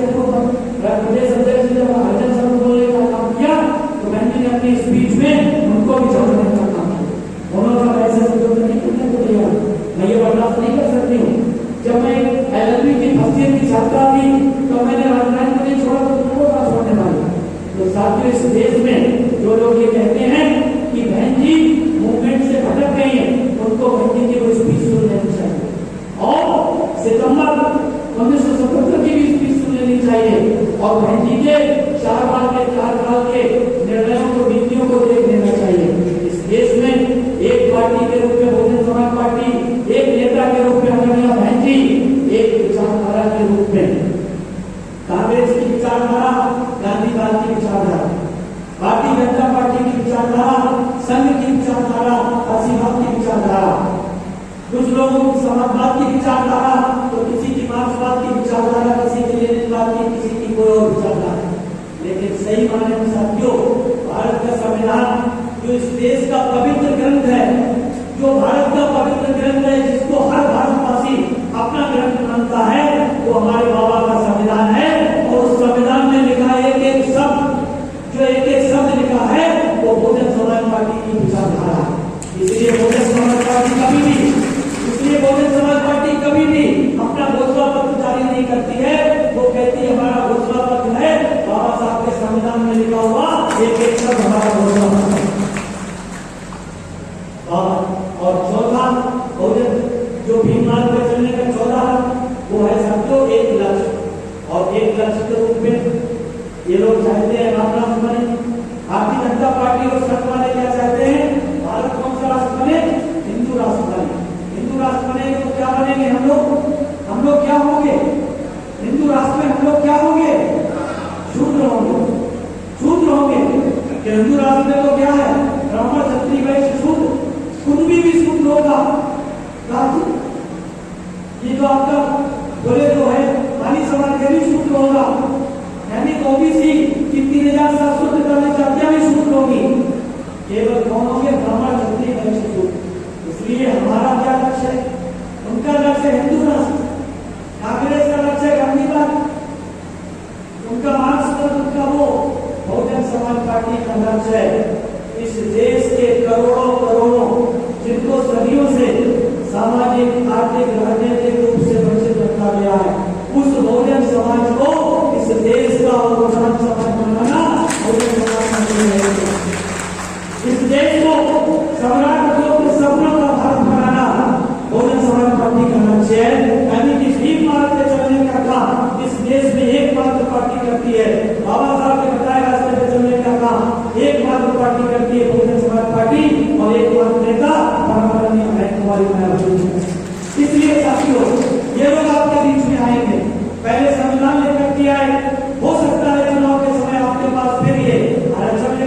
प्रदेश अध्यक्ष ने हरिजन सभा बोलने का काम किया, तो मैंने अपनी स्पीच में उनको भी जोड़ने का काम किया। उन्होंने ऐसे शब्दों में नहीं करने को दिया, मैं ये बर्दाश्त नहीं कर सकती हूँ। जब मैं एलएलबी की फर्स्ट ईयर की छात्रा थी तो मैंने राजधानी को नहीं छोड़ा, तो तुमको कहाँ छोड़ने वाली। तो साथियों इस देश में जो लोग ये कहते हैं कि बहन जी मूवमेंट से भटक गई है, उनको बहन जी की वो स्पीच सुन लेनी चाहिए और सितंबर 1977 की भी स्पीच सुन लेनी चाहिए और बहन जी के 4 साल के निर्णयों को, नीतियों को देख लेना चाहिए। इस देश में एक पार्टी के रूप में बहुजन समाज पार्टी, एक नेता के रूप में आदरणीय बहन जी, एक विचारधारा के रूप में कांग्रेस की विचारधारा, गांधीवाद की विचारधारा, भारतीय जनता पार्टी की विचारधारा, संघ की विचारधारा, फासीवाद की विचारधारा, कुछ लोगों की समाजवाद की विचारधारा, तो किसी की मार्क्सवाद की विचारधारा, किसी की लेनिनवाद की, किसी की कोई और विचारधारा। लेकिन सही मायने में साथियों भारत का संविधान जो इस देश का पवित्र ग्रंथ है, जो भारत का पवित्र ग्रंथ है, जिसको हर भारतवासी अपना ग्रंथ मानता है, वो हमारे बाबा का संविधान है। और उस संविधान में लिखा एक शब्द, जो एक शब्द लिखा है वो बहुजन समाज पार्टी की विचारधारा। इसलिए बहुजन समाज पार्टी कभी भी अपना घोषणा पत्र जारी नहीं करती है। वो कहती है हमारा घोषणा पत्र है बाबा साहब के संविधान में लिखा हुआ एक शब्द हमारा घोषणा पत्र। और चौथा बहुजन जो भीम मार्ग पे चलने का चौथा वो है साथियों एक लक्ष्य, और एक लक्ष्य के रूप में ये लोग चाहते हैं राम राष्ट्र बने। भारतीय जनता पार्टी और संघ वाले क्या चाहते हैं, भारत कौन सा राष्ट्र बने, हिंदू राष्ट्र बने। हिंदू राष्ट्र बनेंगे तो क्या बनेंगे हम लोग क्या होंगे, हिंदू राष्ट्र में हम लोग क्या होंगे, शूद्र होंगे। हिंदू राष्ट्र में तो क्या है, ब्राह्मण क्षत्रिय वैश्य शूद्र, कुंभी भी शूद्र होगा। ये जो आपका बोले जो है पानी समाज के भी शूद्र होगा, यानी ओबीसी की 3743 जातियां भी शूद्र होगी। केवल कौन होंगे, ब्राह्मण क्षत्रिय वैश्य शूद्र। इसलिए हमारा क्या लक्ष्य है, उनका लक्ष्य हिंदू राष्ट्र, कांग्रेस का लक्ष्य गांधीवाद, उनका मार्क्सवाद, उनका वो बहुजन समाज पार्टी का लक्ष्य है इस देश के करोड़ों जिनको सदियों से सामाजिक, आर्थिक, राजनीतिक रूप से वंचित रखा गया है, उस बहुजन समाज को इस देश का बहुजन समाज बनाना बहुजन समाज है। इस देश को सम्राट के सपनों का भारत बनाना बहुजन समाज पार्टी का लक्ष्य है। यानी कि भीम मार्ग पे चलने का काम इस देश में एकमात्र पार्टी करती है। बाबा साहब के बताए रास्ते पे चलने का काम एकमात्र पार्टी करती है बहुजन समाज पार्टी, और एकमात्र नेता कुमारी मायावती। इसलिए साथियों ये लोग आपके बीच में आएंगे, पहले संविधान लेकर के आए, हो सकता है चुनाव के समय आपके पास फिर ये आरक्षण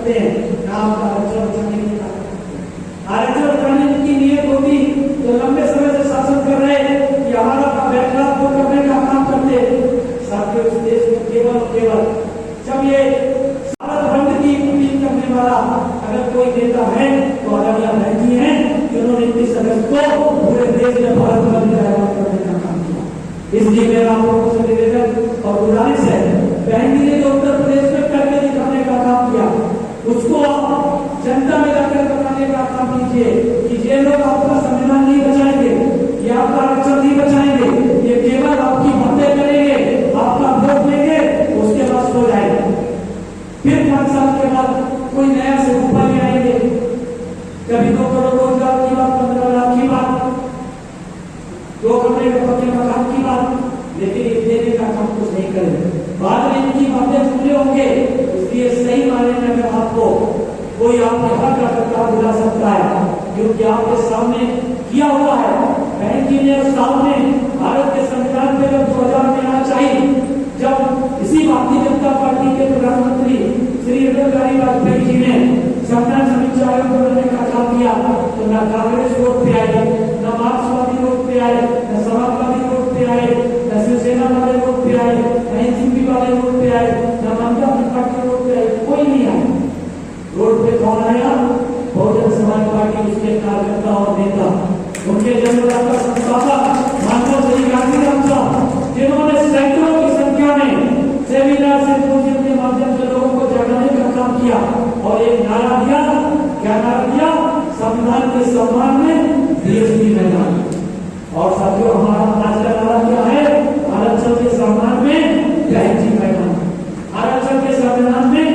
करते हैं नाम का आरक्षण बचाने के लिए। आरक्षण बचाने की नीयत होती तो लंबे समय से शासन कर रहे कि हमारा बैकलॉग को करने का काम करते। साथियों, इस देश में केवल केवल जब ये भारत की अपील करने वाला अगर कोई नेता है तो आदरणीय बहन जी हैं, जिन्होंने 29 अगस्त को पूरे देश में भारत बंद करने का काम किया। इसलिए मेरा आप लोगों से निवेदन और गुजारिश है, बहन जी ने जो उत्तर प्रदेश में करके दिखाने का काम किया उसको आप जनता में जाकर बताने का काम कीजिए कि ये लोग आपका संविधान नहीं बचाएंगे, ये आपका आरक्षण नहीं बचाएंगे, ये केवल आपकी बातें करेंगे, आपका वोट लेंगे, उसके बाद सो जाएंगे। फिर 5 साल के बाद कोई नया से ऊपर ले आएंगे, कभी 2 करोड़ रोजगार की बात, 15 लाख की बात, 2 कमरे के पक्के मकान की बात, लेकिन ये देने का काम कुछ नहीं करेंगे। बाद में इनकी बातें सुनने होंगे। इसलिए सही मायने में अगर आपको कोई आपके हक का टकराव दिला सकता है, क्योंकि आपके सामने किया हुआ है। बहन जी ने उस सामने भारत के संविधान पे जब 2000 में आना चाहिए, जब इसी भारतीय जनता पार्टी के प्रधानमंत्री श्री अटल बिहारी वाजपेयी जी ने संविधान समीक्षा आयोग बनाने का काम किया, तो न कांग्रेस रोड पे आए, न मार्क्सवादी रोड पे आए, न समाजवादी रोड पे आए, न शिवसेना वाले रोड पे आए, न एनसीपी वाले रोड पे आए, न जनता पार्टी रोड पे आए, कोई नहीं आया। रोड पे कौन आया? बहुजन समाज पार्टी, उसके कार्यकर्ता और नेता, उनके जन्मदाता संस्थापक मानव श्री गांधीराम साहब, जिन्होंने सैकड़ों की संख्या में सेमिनार से पूजन के माध्यम से लोगों को जगाने का काम किया और एक नारा दिया। क्या नारा दिया? संविधान के सम्मान में डीएसपी मैदान। और साथियों, हमारा आज का नारा क्या है? आरक्षण के सम्मान में बहन जी मैदान, आरक्षण के सम्मान में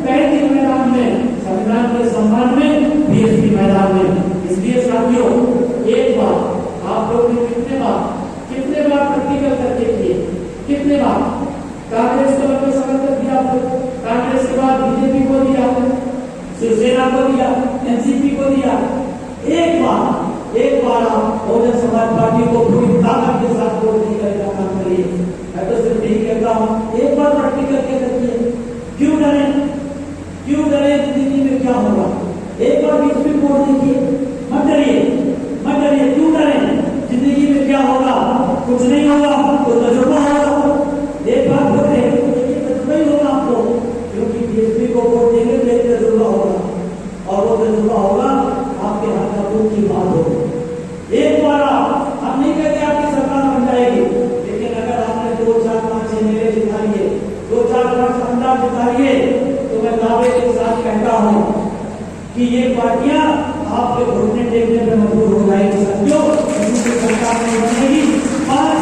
बहन जी मैदान में, संविधान के सम्मान में डीएसपी मैदान में। इसलिए साथियों, एक बार आप लोग ने कितने बार प्रैक्टिकल करके किए, कितने बार कांग्रेस को लंबे समय तक दिया, कांग्रेस के बाद बीजेपी को दिया, शिवसेना को दिया, एनसीपी को दिया। एक बार आप बहुजन समाज पार्टी को पूरी ताकत के साथ वोट देने का काम करिए। मैं तो सिर्फ यही कहता हूँ, एक बार प्रैक्टिकल के करिए। क्यों डरे? जिंदगी में क्या होगा? एक बार बीच में वोट दीजिए, मत डरिए, क्यों डरे? जिंदगी में क्या होगा? कुछ नहीं होगा तो तजुर्बा होगा। एक बार वोट देंगे तो देखिए तजुर्बा ही होगा आपको, क्योंकि बीजेपी को वोट देंगे तो एक तजुर्बा होगा और वो तजुर्बा होगा आपके हाथ का दूध की बात होगी। एक बार हम नहीं कहते आपकी सरकार बन जाएगी, लेकिन अगर आपने 2, 4, 5 एमएलए जिता लिए, 2, 4, 5 अंदाज जिता लिए, तो मैं दावे के साथ कहता हूँ कि ये पार्टियां आपके घुटने टेकने पर मजबूर हो जाएगी। साथियों, सरकार नहीं बनेगी। 5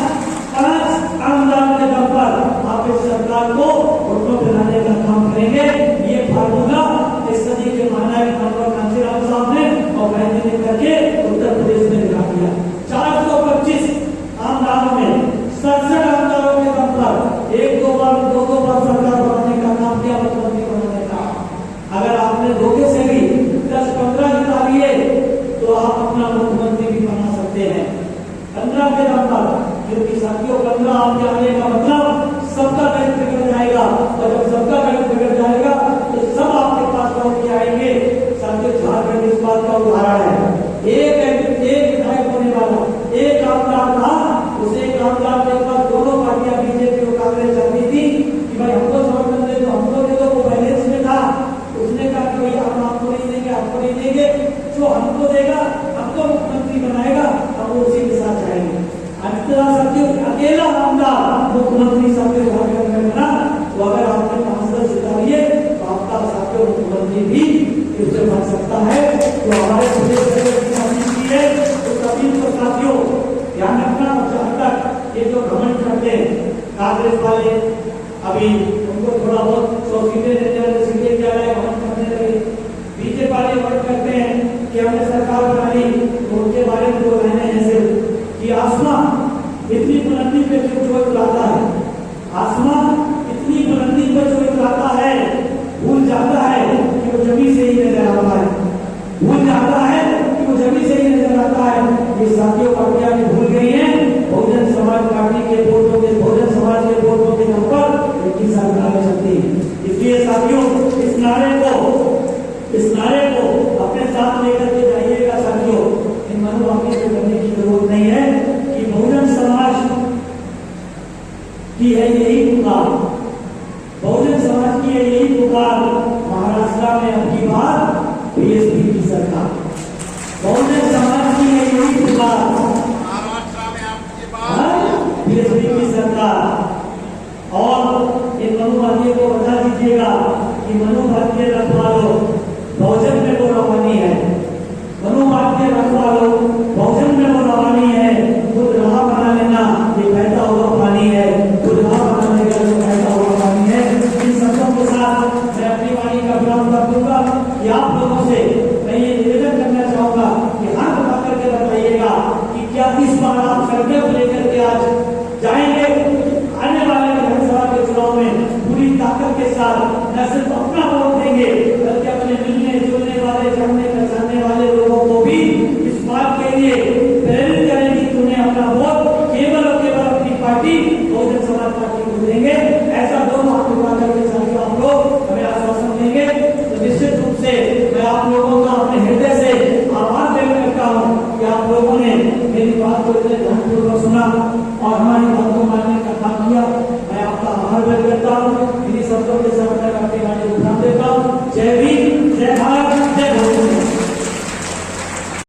आमदार के दम पर आप इस सरकार को घुटनों पर लाने का काम करेंगे। ये फार्मूला इस सदी के महानायक कांशीराम साहब ने और बहन जी ने करके उत्तर प्रदेश में दिखा दिया। 425 आमदारों में 67 आमदारों के दम पर 1-2 बार सरकार बनाने का काम किया, मुख्यमंत्री बनाने का। अगर आपने धोखे से भी 10-15 जिता लिए तो आप अपना मुख्यमंत्री भी बना सकते हैं 15 के दम पर, क्योंकि साथियों 15 आपके आने का मतलब सबका गणित बिगड़ जाएगा, और जब सबका गणित बिगड़ जाएगा तो सब आपके पास लौट के आएंगे। साथियों, झारखंड इस बात का उदाहरण है। एक विधायक होने वाला एक आमदार था, उसे एक आमदार के पास दोनों पार्टियां बीजेपी और कांग्रेस चाहती थी कि भाई हमको समर्थन दे दो, हमको दे दो। वो बैलेंस में था, उसने कहा कि भैया हम आपको नहीं देंगे, आपको नहीं देंगे, जो हमको देगा, हमको मुख्यमंत्री बनाएगा, हम उसी के साथ जाएंगे। साथियों, अकेला आमदार मुख्यमंत्री सबके झारखंड में बना, तो अगर आपने 5-10 जिता लिए तो आपका साथियों मुख्यमंत्री भी इससे बन सकता है। तो हमारे प्रदेश की है तो सभी को साथियों ध्यान रखना। जहां तक ये जो घमंड करते हैं कांग्रेस वाले, अभी उनको थोड़ा बहुत 100 सीटें देने वाले सीटें क्या है घमंड करने लगे। बीजेपी वाले वर्ड करते हैं कि हमने सरकार बना ली, तो उनके बारे में 2 लाइनें हैं सिर्फ कि आसमान इतनी बुलंदी पे जो इतलाता है, आसमान इतनी बुलंदी पर जो इतलाता है, भूल जाता है कि वो जमीन से ही नजर आता है, भूल जाता है कि वो जमीन से ही नजर आता है। ये साथियों पार्टियां भी भूल गई हैं। बहुजन समाज पार्टी के वोटों के, बहुजन समाज के वोटों के दम पर इनकी सरकार चलती है। इसलिए साथियों, इस इस नारे को अपने साथ लेकर के जाइएगा साथियों। इन मनोवाक्य को करने की जरूरत नहीं है कि बहुजन समाज की है यही पुकार, बहुजन समाज की है यही पुकार। महाराष्ट्र में अब की बार बीएसपी की सरकार, बहुजन समाज की है यही पुकार, महाराष्ट्र में आपकी बात बीएसपी की सरकार। और इन मनुवादियों को बता दीजिएगा कि मनुवाद्य रखवालो बहुजन में वो रवानी है, मनुवाद्य रखवालो बहुजन में वो रवानी है। खुद राह बना लेना ये बहता हुआ पानी है, खुद राह बना लेगा जो बहता हुआ पानी है। इन शब्दों के साथ मैं अपनी वाणी का विराम कर दूंगा कि आप लोगों से मैं ये निवेदन करना चाहूंगा कि हाथ उठा करके बताइएगा कि क्या इस बार आप संकल्प लेकर के आज जाएंगे आने वाले विधानसभा के चुनाव में पूरी ताकत के साथ, न सिर्फ अपना वोट देंगे बल्कि अपने मिलने जुलने वाले, जानने पहचानने वाले लोगों को भी इस बात के लिए प्रेरित करेंगे कि उन्हें अपना वोट केवल और केवल अपनी पार्टी बहुजन समाज पार्टी को देंगे। ऐसा दोनों हाथ उठा करके साथियों आप लोग हमें आश्वासन देंगे तो निश्चित रूप से मैं आप लोगों का अपने हृदय से आभार व्यक्त करता हूँ कि आप लोगों ने मेरी बात को इतने ध्यानपूर्वक सुना और हमारी